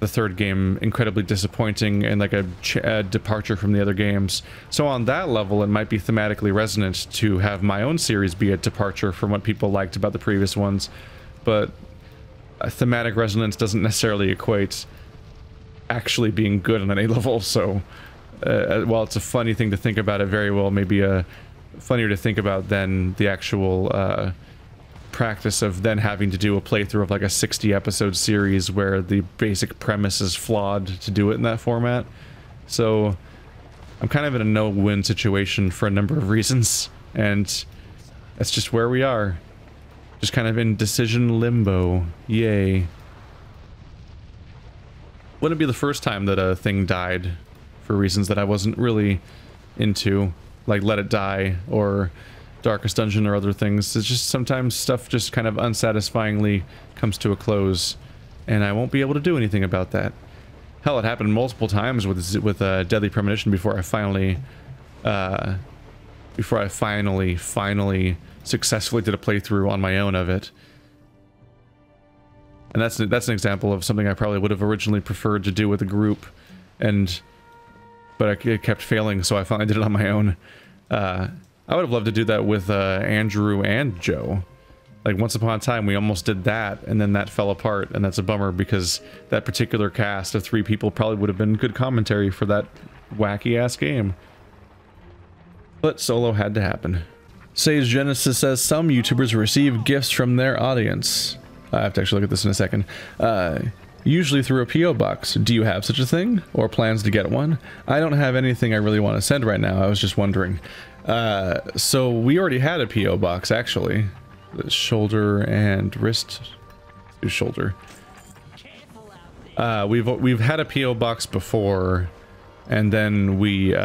the third game incredibly disappointing and like a departure from the other games. So on that level, it might be thematically resonant to have my own series be a departure from what people liked about the previous ones, but thematic resonance doesn't necessarily equate actually being good on any level. So while it's a funny thing to think about, it very well may be funnier to think about than the actual practice of then having to do a playthrough of like a 60 episode series where the basic premise is flawed to do it in that format. So I'm kind of in a no-win situation for a number of reasons, and that's just where we are. Just kind of in decision limbo. Yay. Wouldn't be the first time that a thing died for reasons that I wasn't really into, like Let It Die or Darkest Dungeon or other things. It's just sometimes stuff just kind of unsatisfyingly comes to a close, and I won't be able to do anything about that. Hell, it happened multiple times with Deadly Premonition before I finally successfully did a playthrough on my own of it. And that's an example of something I probably would have originally preferred to do with a group, but it kept failing, so I finally did it on my own. I would have loved to do that with Andrew and Joe. Like, once upon a time, we almost did that, and then that fell apart, and that's a bummer, because that particular cast of 3 people probably would have been good commentary for that wacky-ass game. But solo had to happen. Sage Genesis says some YouTubers receive gifts from their audience. I have to actually look at this in a second. Usually through a P.O. box. Do you have such a thing? Or plans to get one? I don't have anything I really want to send right now. I was just wondering. So we already had a P.O. box, actually. The shoulder and wrist. Shoulder. We've had a P.O. box before, and then we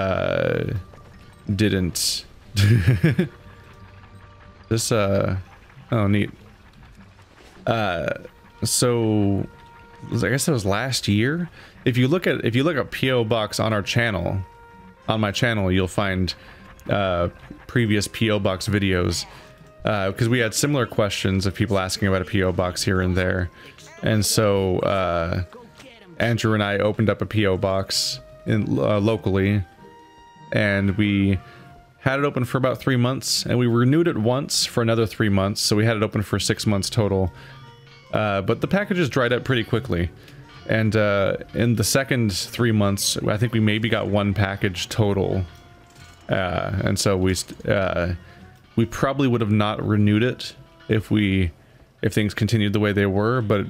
didn't. This oh, neat. So I guess that was last year. If you look up P.O. box on our channel, on my channel, you'll find previous P.O. box videos, because we had similar questions of people asking about a P.O. box here and there, and so Andrew and I opened up a PO box in locally, and we had it open for about 3 months, and we renewed it once for another 3 months, so we had it open for 6 months total. But the packages dried up pretty quickly, and in the second 3 months, I think we maybe got 1 package total, and so we probably would have not renewed it if things continued the way they were, but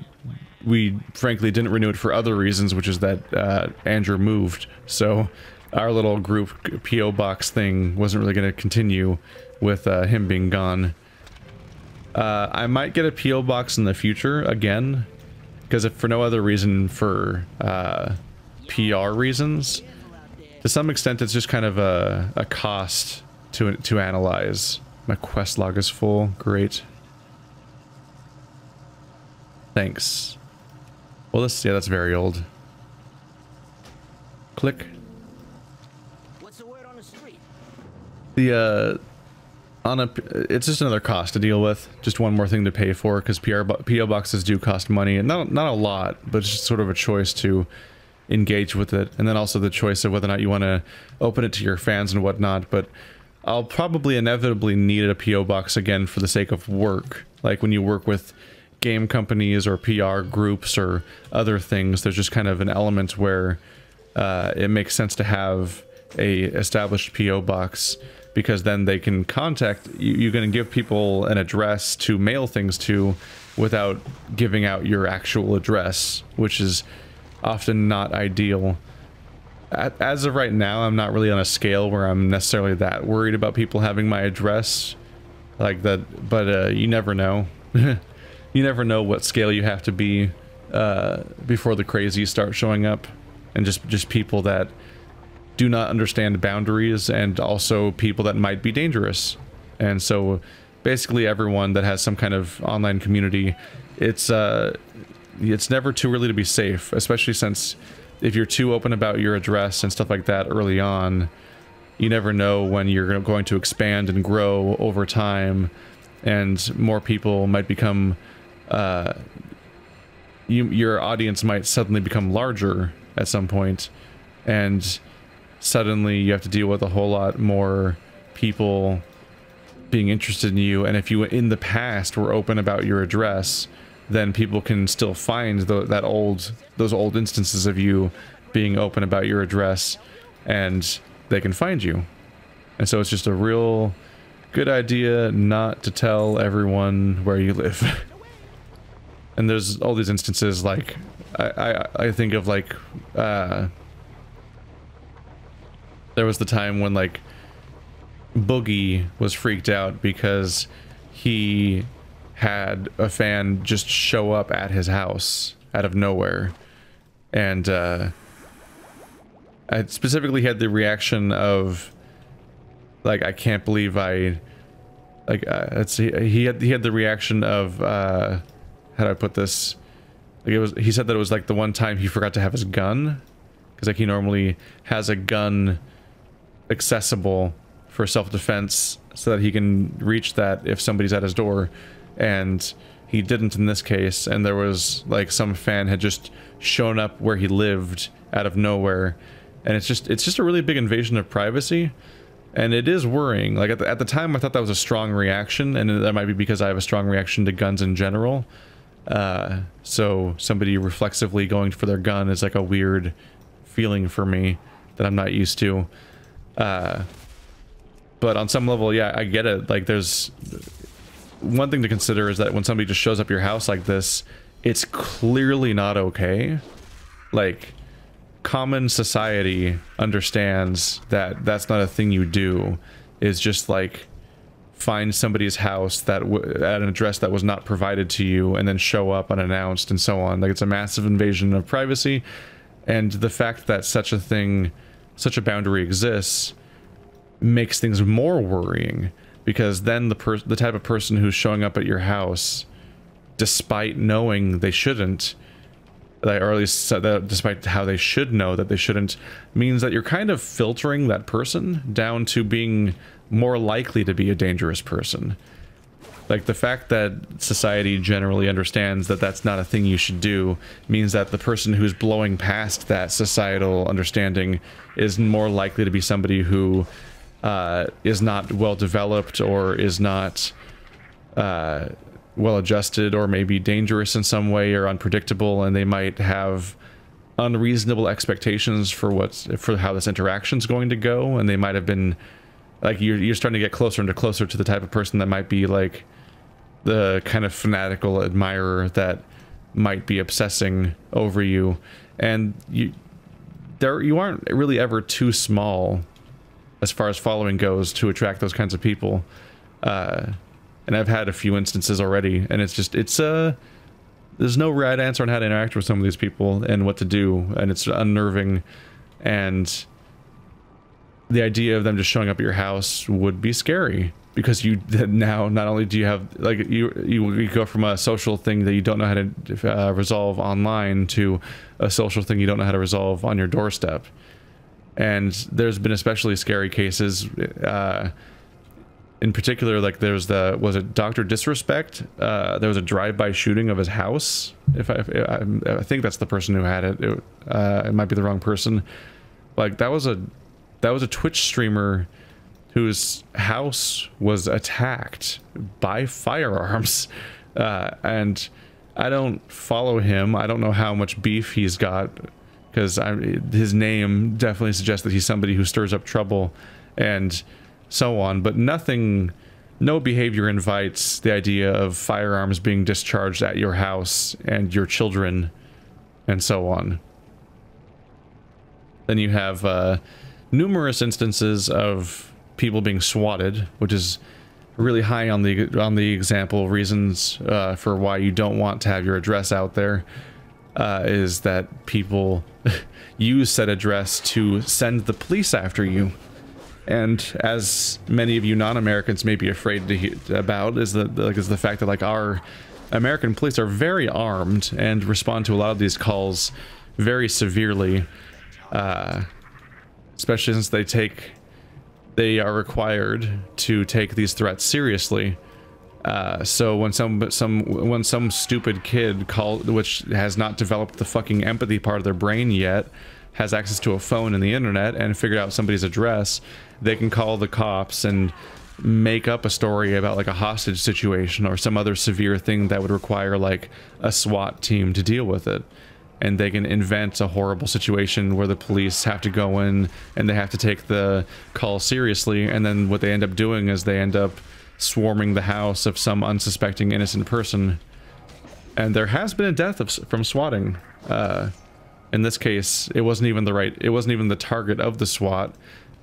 we frankly didn't renew it for other reasons, which is that Andrew moved, so our little group PO box thing wasn't really going to continue with him being gone. I might get a PO box in the future again, because if for no other reason, for PR reasons. To some extent, it's just kind of a cost to analyze. My quest log is full. Great. Thanks. Well, yeah, that's very old. Click. What's the word on the street? It's just another cost to deal with. Just one more thing to pay for, because PO boxes do cost money, and not a lot, but it's just sort of a choice to engage with it, and then also the choice of whether or not you want to open it to your fans and whatnot. But I'll probably inevitably need a PO box again for the sake of work, like when you work with game companies or PR groups or other things. There's just kind of an element where it makes sense to have a established PO box, because then they can contact you. You're going to give people an address to mail things to without giving out your actual address, which is often not ideal. As of right now, I'm not really on a scale where I'm necessarily that worried about people having my address like that, but you never know. You never know what scale you have to be before the crazies start showing up, and just people that do not understand boundaries, and also people that might be dangerous. And so basically everyone that has some kind of online community, it's never too early to be safe, especially since if you're too open about your address and stuff like that early on, you never know when you're going to expand and grow over time, and more people might become your audience might suddenly become larger at some point, and suddenly you have to deal with a whole lot more people being interested in you. And if you in the past were open about your address, then people can still find those old instances of you being open about your address, and they can find you. And so it's just a real good idea not to tell everyone where you live. And there's all these instances, like I think of, like there was the time when like Boogie was freaked out because he had a fan just show up at his house out of nowhere, and I specifically had the reaction of like, I can't believe I like let's see, he had the reaction of how do I put this, like he said that it was like the one time he forgot to have his gun, because like he normally has a gun accessible for self-defense so that he can reach that if somebody's at his door, and he didn't in this case. And there was like some fan had just shown up where he lived out of nowhere, and it's just a really big invasion of privacy, and it is worrying. Like at the time I thought that was a strong reaction, and that might be because I have a strong reaction to guns in general. So somebody reflexively going for their gun is like a weird feeling for me that I'm not used to. But on some level, yeah, I get it. Like, there's one thing to consider is that when somebody just shows up your house like this, it's clearly not okay. Like, common society understands that that's not a thing you do. Is just like find somebody's house that at an address that was not provided to you, and then show up unannounced and so on. Like, it's a massive invasion of privacy, and the fact that such a thing, such a boundary exists, makes things more worrying, because then the type of person who's showing up at your house, despite knowing they shouldn't, or at least despite how they should know that they shouldn't, means that you're kind of filtering that person down to being more likely to be a dangerous person. Like, the fact that society generally understands that that's not a thing you should do means that the person who's blowing past that societal understanding is more likely to be somebody who is not well developed, or is not well adjusted, or maybe dangerous in some way, or unpredictable, and they might have unreasonable expectations for how this interaction's going to go, and they might have been like, you're starting to get closer and closer to the type of person that might be like the kind of fanatical admirer that might be obsessing over you, and you aren't really ever too small as far as following goes to attract those kinds of people. And I've had a few instances already, and there's no right answer on how to interact with some of these people and what to do, and it's unnerving. And the idea of them just showing up at your house would be scary, because now not only do you have, like, you go from a social thing that you don't know how to resolve online to a social thing you don't know how to resolve on your doorstep. And there's been especially scary cases, in particular, like was it Dr. Disrespect? There was a drive-by shooting of his house. I think that's the person who had it. It might be the wrong person. Like, that was a Twitch streamer whose house was attacked by firearms, and I don't follow him. I don't know how much beef he's got, because his name definitely suggests that he's somebody who stirs up trouble and so on, but no behavior invites the idea of firearms being discharged at your house and your children and so on. Then you have numerous instances of people being swatted, which is really high on the example reasons for why you don't want to have your address out there, is that people use said address to send the police after you. And as many of you non-Americans may be afraid to hear about, is the fact that, like, our American police are very armed and respond to a lot of these calls very severely, especially since they are required to take these threats seriously. So when some stupid kid which has not developed the fucking empathy part of their brain yet, has access to a phone and the internet and figured out somebody's address, they can call the cops and make up a story about, like, a hostage situation or some other severe thing that would require, like, a SWAT team to deal with it. And they can invent a horrible situation where the police have to go in and they have to take the call seriously, and then what they end up doing is they end up swarming the house of some unsuspecting innocent person. And there has been a death from swatting. In this case, it wasn't even the target of the SWAT.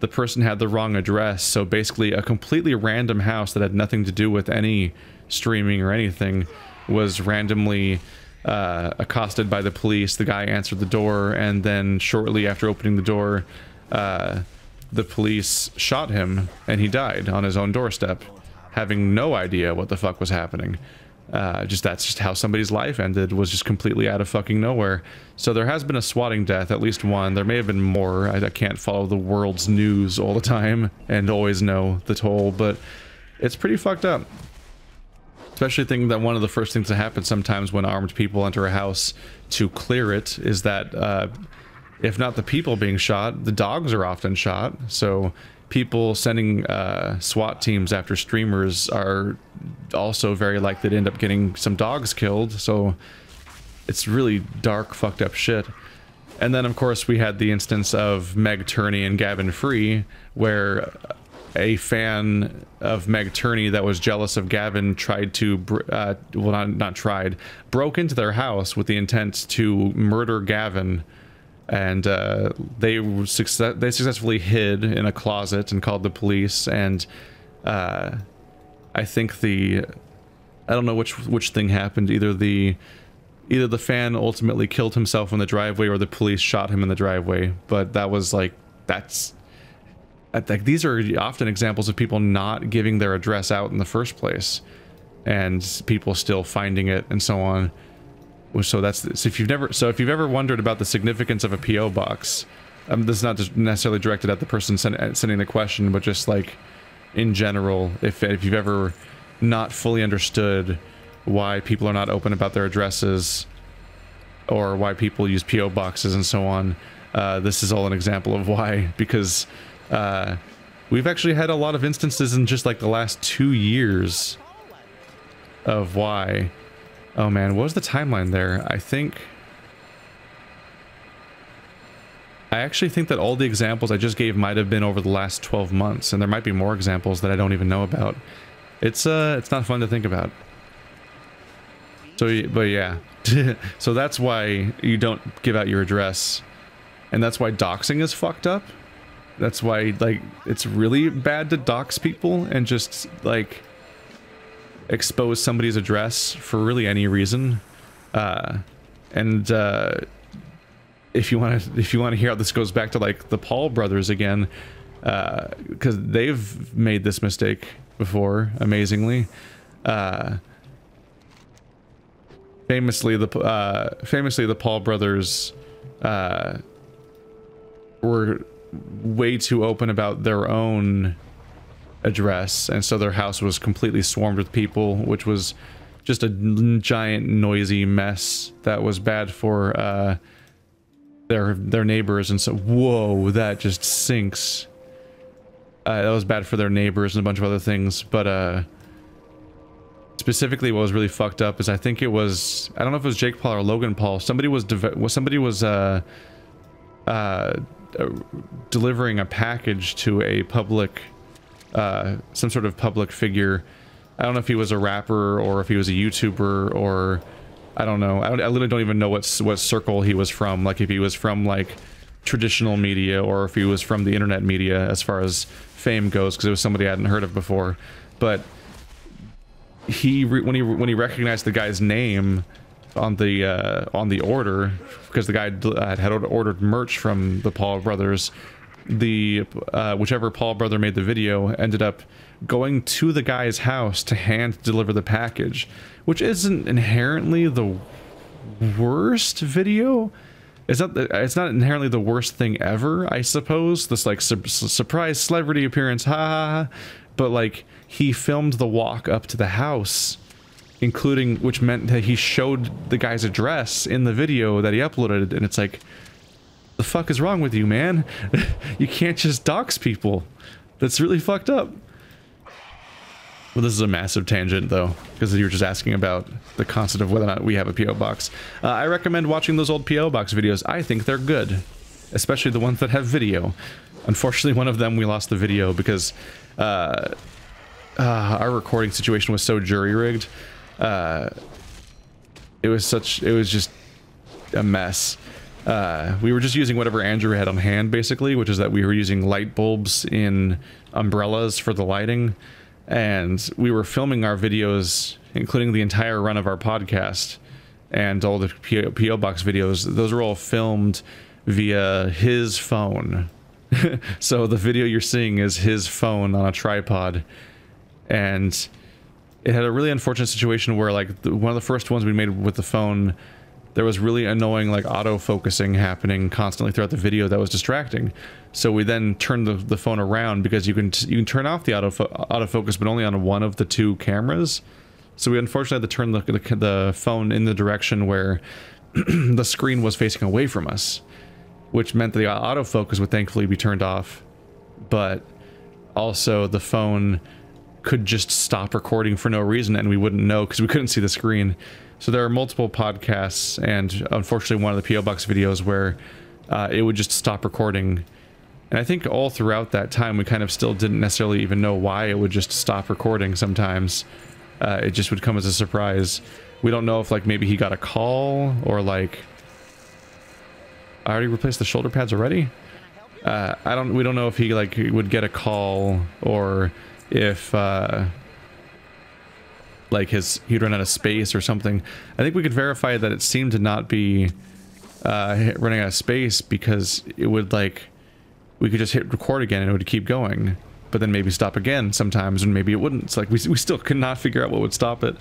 The person had the wrong address, so basically a completely random house that had nothing to do with any streaming or anything was randomly accosted by the police. The guy answered the door, and then shortly after opening the door, the police shot him, and he died on his own doorstep, having no idea what the fuck was happening. That's just how somebody's life ended, was just completely out of fucking nowhere. So there has been a swatting death, at least one. There may have been more. I can't follow the world's news all the time and always know the toll, but it's pretty fucked up. Especially thinking that one of the first things that happens sometimes when armed people enter a house to clear it is that, if not the people being shot, the dogs are often shot. So people sending SWAT teams after streamers are also very likely to end up getting some dogs killed. So it's really dark, fucked up shit. And then, of course, we had the instance of Meg Turney and Gavin Free, where a fan of Meg Turney that was jealous of Gavin tried to, broke into their house with the intent to murder Gavin. And they successfully hid in a closet and called the police. And I think I don't know which thing happened. Either the fan ultimately killed himself in the driveway, or the police shot him in the driveway. But that was like, these are often examples of people not giving their address out in the first place, and people still finding it and so on. So if you've ever wondered about the significance of a PO box, this is not just necessarily directed at the person sending the question, but just like in general, if you've ever not fully understood why people are not open about their addresses or why people use PO boxes and so on. This is all an example of why, because we've actually had a lot of instances in just like the last 2 years of why. Oh man, what was the timeline there? I actually think that all the examples I just gave might have been over the last 12 months, and there might be more examples that I don't even know about. It's not fun to think about. So, but yeah. So that's why you don't give out your address. And that's why doxing is fucked up. That's why, like, it's really bad to dox people and just, like, expose somebody's address for really any reason. If you want to hear how this goes back to, like, the Paul brothers again, because they've made this mistake before, amazingly. Famously, the Paul brothers were way too open about their own address, and so their house was completely swarmed with people, which was just a giant noisy mess that was bad for their neighbors. And so, whoa, that just sinks. That was bad for their neighbors and a bunch of other things, but specifically what was really fucked up is, I think it was, I don't know if it was Jake Paul or Logan Paul, somebody was delivering a package to a public, some sort of public figure. I don't know if he was a rapper or if he was a YouTuber, or I don't know. I literally don't even know what circle he was from, like if he was from like traditional media or if he was from the internet media as far as fame goes, because it was somebody I hadn't heard of before. But when he recognized the guy's name on the order, because the guy had ordered merch from the Paul brothers, whichever Paul brother made the video ended up going to the guy's house to hand deliver the package, which isn't inherently the worst video. It's not inherently the worst thing ever, I suppose. This like surprise celebrity appearance, ha ha ha. But like, he filmed the walk up to the house, including, which meant that he showed the guy's address in the video that he uploaded, and it's like, the fuck is wrong with you, man? You can't just dox people. That's really fucked up. Well, this is a massive tangent, though, because you were just asking about the concept of whether or not we have a P.O. box. I recommend watching those old P.O. box videos. I think they're good, especially the ones that have video. Unfortunately, one of them we lost the video because our recording situation was so jury-rigged. It was just a mess. We were just using whatever Andrew had on hand, basically, which is that we were using light bulbs in umbrellas for the lighting, and we were filming our videos, including the entire run of our podcast and all the P.O. box videos. Those were all filmed via his phone. So the video you're seeing is his phone on a tripod, and it had a really unfortunate situation where, like, one of the first ones we made with the phone, there was really annoying, like, auto-focusing happening constantly throughout the video that was distracting. So we then turned the phone around, because you can turn off the autofocus, but only on one of the two cameras. So we unfortunately had to turn the phone in the direction where the screen was facing away from us, which meant the autofocus would thankfully be turned off, but also the phone could just stop recording for no reason, and we wouldn't know because we couldn't see the screen. So there are multiple podcasts, and unfortunately one of the P.O. box videos where it would just stop recording. And I think all throughout that time we kind of still didn't necessarily even know why it would just stop recording sometimes. It just would come as a surprise. We don't know if, like, maybe he got a call, or like... I already replaced the shoulder pads already? We don't know if he, like, would get a call, or if like he'd run out of space or something. I think we could verify that it seemed to not be running out of space, because it would, like, we could just hit record again and it would keep going, but then maybe stop again sometimes, and maybe it wouldn't. It's like we still could not figure out what would stop it.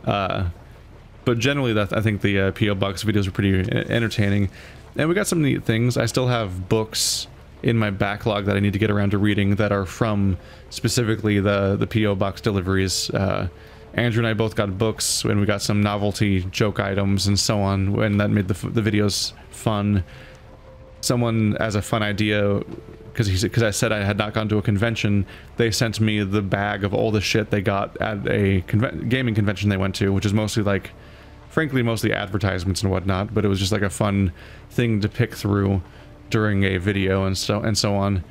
But generally, I think the P.O. box videos were pretty entertaining, and we got some neat things. I still have books in my backlog that I need to get around to reading that are from specifically the P.O. box deliveries. Andrew and I both got books, and we got some novelty joke items and so on, and that made the videos fun. Someone, as a fun idea, because I said I had not gone to a convention, they sent me the bag of all the shit they got at a gaming convention they went to, which is mostly like, frankly, mostly advertisements and whatnot, but it was just like a fun thing to pick through during a video and so on.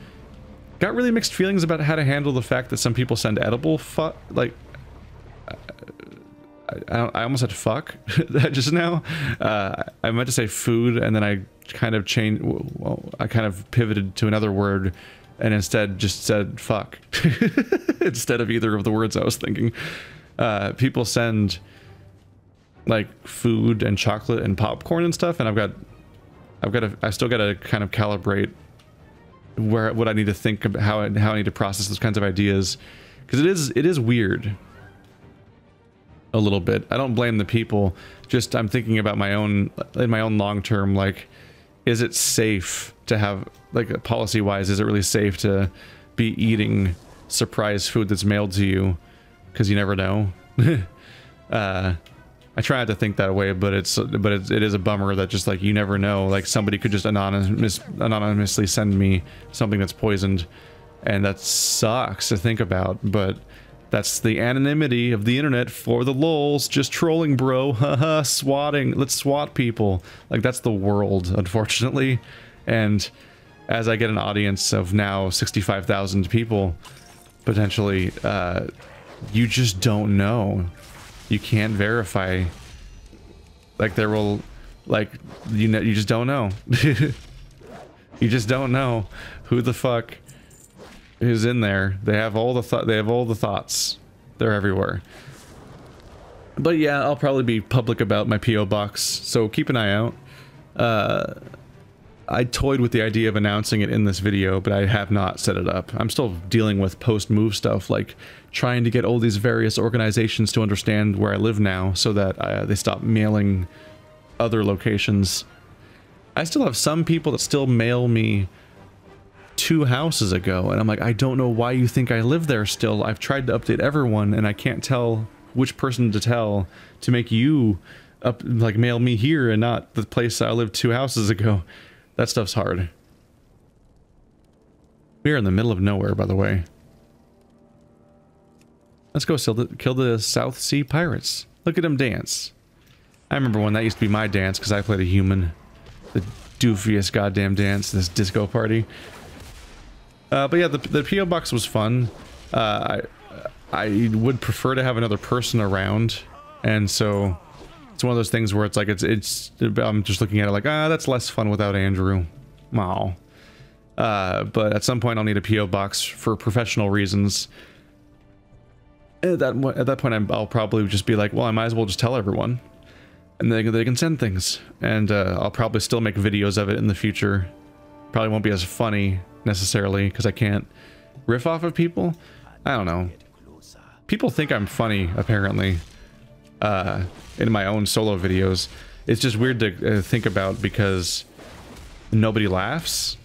Got really mixed feelings about how to handle the fact that some people send edible I almost said fuck just now. I meant to say food, and then I kind of changed. Well, I kind of pivoted to another word, and instead just said fuck instead of either of the words I was thinking. People send like food and chocolate and popcorn and stuff, and I still got to kind of calibrate what I need to think about, how I need to process those kinds of ideas, because it is weird. A little bit. I don't blame the people, just I'm thinking about my own long term, like, is it safe to have, like, policy wise, is it really safe to be eating surprise food that's mailed to you, because you never know. I try not to think that way, but it is a bummer that just, like, you never know, like, somebody could just anonymously send me something that's poisoned, and that sucks to think about. But that's the anonymity of the internet for the lulz. Just trolling, bro. Haha, swatting. Let's swat people. Like, that's the world, unfortunately. And as I get an audience of now 65,000 people, potentially, you just don't know. You can't verify. Like, there will, like, you just don't know. You just don't know who the fuck is in there. They have all the thoughts. They're everywhere. But yeah, I'll probably be public about my P.O. box, so keep an eye out. I toyed with the idea of announcing it in this video, but I have not set it up. I'm still dealing with post-move stuff, like trying to get all these various organizations to understand where I live now, so that they stop mailing other locations. I still have some people that still mail me 2 houses ago, and I'm like, I don't know why you think I live there still. I've tried to update everyone, and I can't tell which person to tell to make you like mail me here and not the place I lived 2 houses ago. That stuff's hard. We are in the middle of nowhere, by the way. Let's go kill the South Sea Pirates. Look at them dance. I remember when that used to be my dance, because I played a human. The doofiest goddamn dance, this disco party. But yeah, the P.O. box was fun. I would prefer to have another person around, and so it's one of those things where it's like I'm just looking at it like, that's less fun without Andrew. Wow. But at some point I'll need a P.O. box for professional reasons. At that point I'll probably just be like, well, I might as well just tell everyone, and they can send things, and I'll probably still make videos of it in the future. Probably won't be as funny necessarily, because I can't riff off of people. I don't know. People think I'm funny, apparently, in my own solo videos. It's just weird to think about, because nobody laughs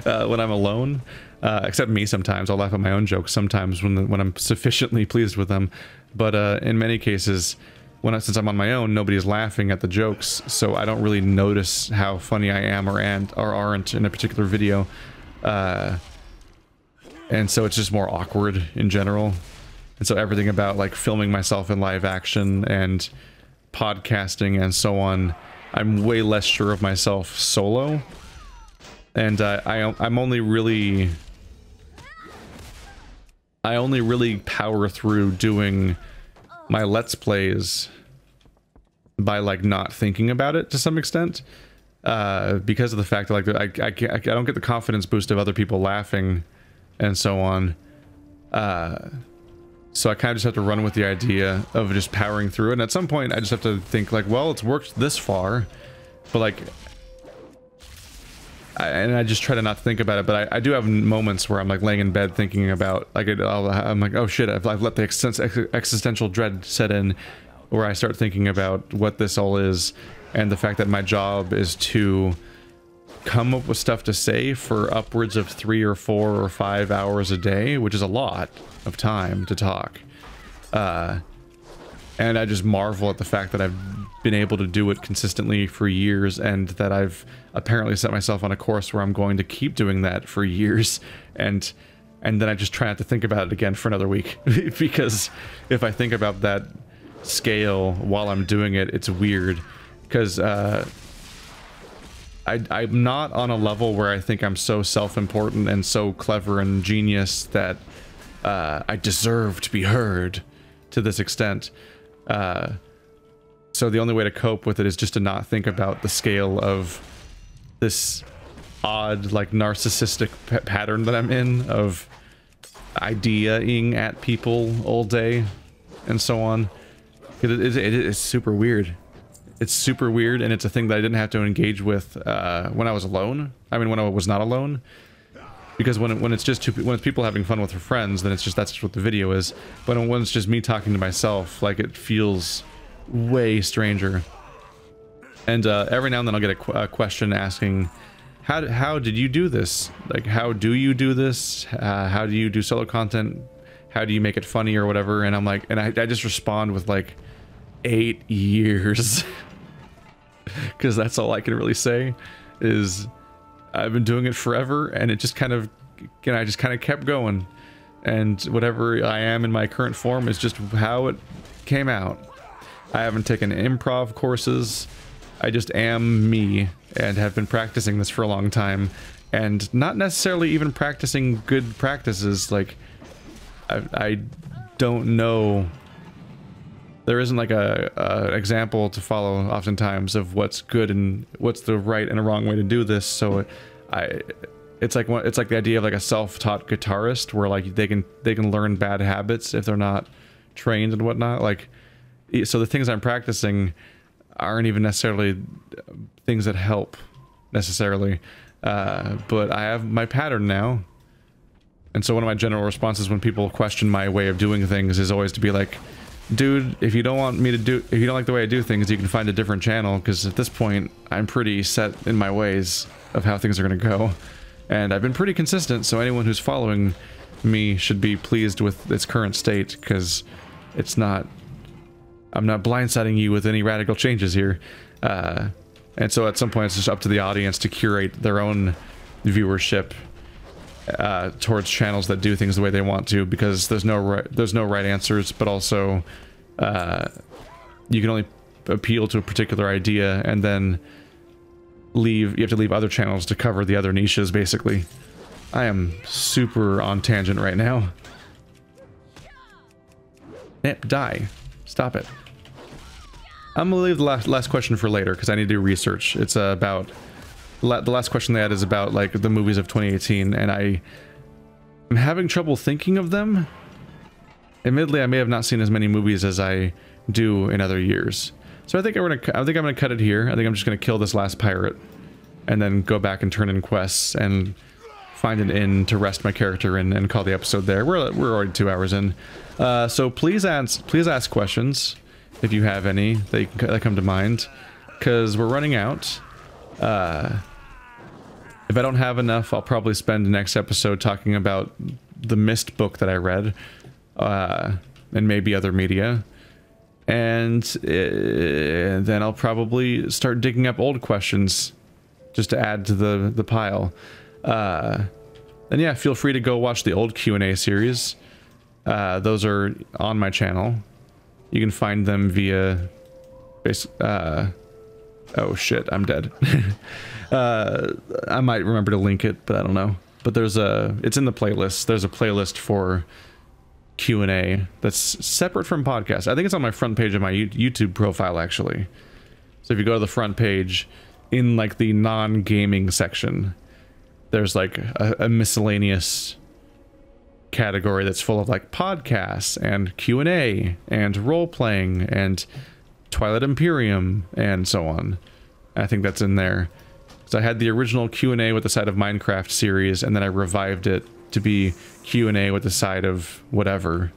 when I'm alone, except me sometimes. I'll laugh at my own jokes sometimes when I'm sufficiently pleased with them. But in many cases, since I'm on my own, nobody's laughing at the jokes, so I don't really notice how funny I am or aren't in a particular video. And so it's just more awkward in general. And so everything about, like, filming myself in live action and podcasting and so on, I'm way less sure of myself solo. And I'm only really... I only really power through doing my Let's Plays by, like, not thinking about it to some extent. Because of the fact that, like, I don't get the confidence boost of other people laughing and so on. So I kind of just have to run with the idea of just powering through it. And at some point, I just have to think, like, well, it's worked this far. But, like... I just try to not think about it, but I do have moments where I'm, like, laying in bed thinking about, like, I'm like, oh shit, I've let the existential dread set in, where I start thinking about what this all is, and the fact that my job is to come up with stuff to say for upwards of 3 or 4 or 5 hours a day, which is a lot of time to talk. And I just marvel at the fact that I've been able to do it consistently for years, and that I've apparently set myself on a course where I'm going to keep doing that for years, and then I just try not to think about it again for another week. Because if I think about that scale while I'm doing it, it's weird. Because I'm not on a level where I think I'm so self-important and so clever and genius that I deserve to be heard to this extent. So the only way to cope with it is just to not think about the scale of this odd, like, narcissistic pattern that I'm in of ideaing at people all day and so on. It is super weird. It's super weird, and it's a thing that I didn't have to engage with when I was alone. I mean, when I was not alone. Because when it's just when it's people having fun with their friends, then it's just, that's just what the video is. But when it's just me talking to myself, like, it feels way stranger. And every now and then I'll get a question asking, how did you do this? Like, how do you do this? How do you do solo content? How do you make it funny or whatever? And I'm like, and I just respond with like 8 years. Because that's all I can really say is I've been doing it forever, and it just kind of, you know, I just kind of kept going, and whatever I am in my current form is just how it came out. I haven't taken improv courses. I just am me, and have been practicing this for a long time, and not necessarily even practicing good practices. Like, I don't know. There isn't like a example to follow oftentimes of what's good and what's the right and a wrong way to do this. So it's like the idea of like a self-taught guitarist, where like they can learn bad habits if they're not trained and whatnot. Like, so the things I'm practicing aren't even necessarily things that help necessarily, but I have my pattern now. And so one of my general responses when people question my way of doing things is always to be like, dude, if you don't like the way I do things, you can find a different channel, because at this point I'm pretty set in my ways of how things are going to go, and I've been pretty consistent, so anyone who's following me should be pleased with its current state, because it's not, I'm not blindsiding you with any radical changes here. And so at some point it's just up to the audience to curate their own viewership towards channels that do things the way they want to, because there's no right answers, but also you can only appeal to a particular idea, and then you have to leave other channels to cover the other niches, basically. I am super on tangent right now. Die. Stop it. I'm gonna leave the last question for later, because I need to do research. It's about the last question they had is about like the movies of 2018, and I'm having trouble thinking of them. Admittedly, I may have not seen as many movies as I do in other years, so I think I'm gonna cut it here. I think I'm just gonna kill this last pirate, and then go back and turn in quests and find an inn to rest my character in, and call the episode there. We're already 2 hours in, so please ask questions if you have any that come to mind, because we're running out. If I don't have enough, I'll probably spend the next episode talking about the Mist book that I read, and maybe other media, and then I'll probably start digging up old questions just to add to the pile. And yeah, feel free to go watch the old Q&A series. Those are on my channel. You can find them via oh shit, I'm dead. I might remember to link it, but I don't know. But it's in the playlist. There's a playlist for Q&A that's separate from podcast. I think it's on my front page of my YouTube profile, actually. So if you go to the front page, in like the non-gaming section, there's like a miscellaneous category that's full of like podcasts and Q&A and role-playing and Twilight Imperium and so on. I think that's in there. So I had the original Q&A with the side of Minecraft series, and then I revived it to be Q&A with the side of whatever,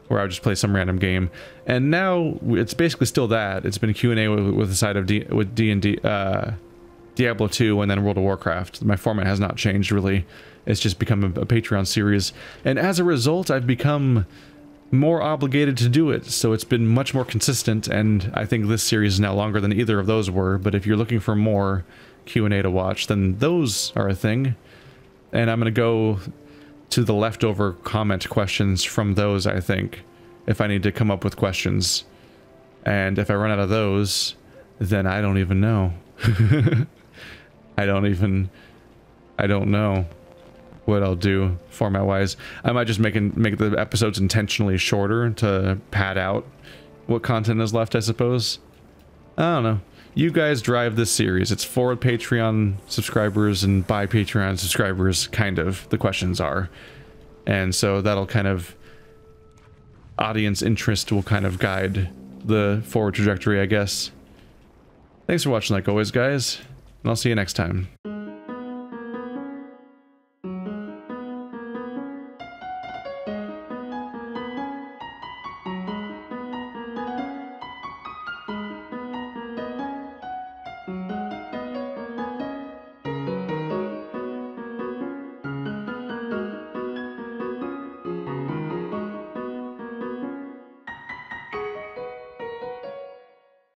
where I would just play some random game. And now it's basically still that. It's been Q&A with the side of D&D, Diablo 2, and then World of Warcraft. My format has not changed really. It's just become a Patreon series. And as a result, I've become more obligated to do it, so it's been much more consistent, and I think this series is now longer than either of those were, but if you're looking for more Q&A to watch, then those are a thing. And I'm going to go to the leftover comment questions from those, I think, if I need to come up with questions. And if I run out of those, then I don't even know. I don't know what I'll do format-wise. I might just make the episodes intentionally shorter to pad out what content is left, I suppose. I don't know. You guys drive this series. It's for Patreon subscribers and by Patreon subscribers, kind of, the questions are. And so that'll kind of... audience interest will kind of guide the forward trajectory, I guess. Thanks for watching like always, guys. And I'll see you next time.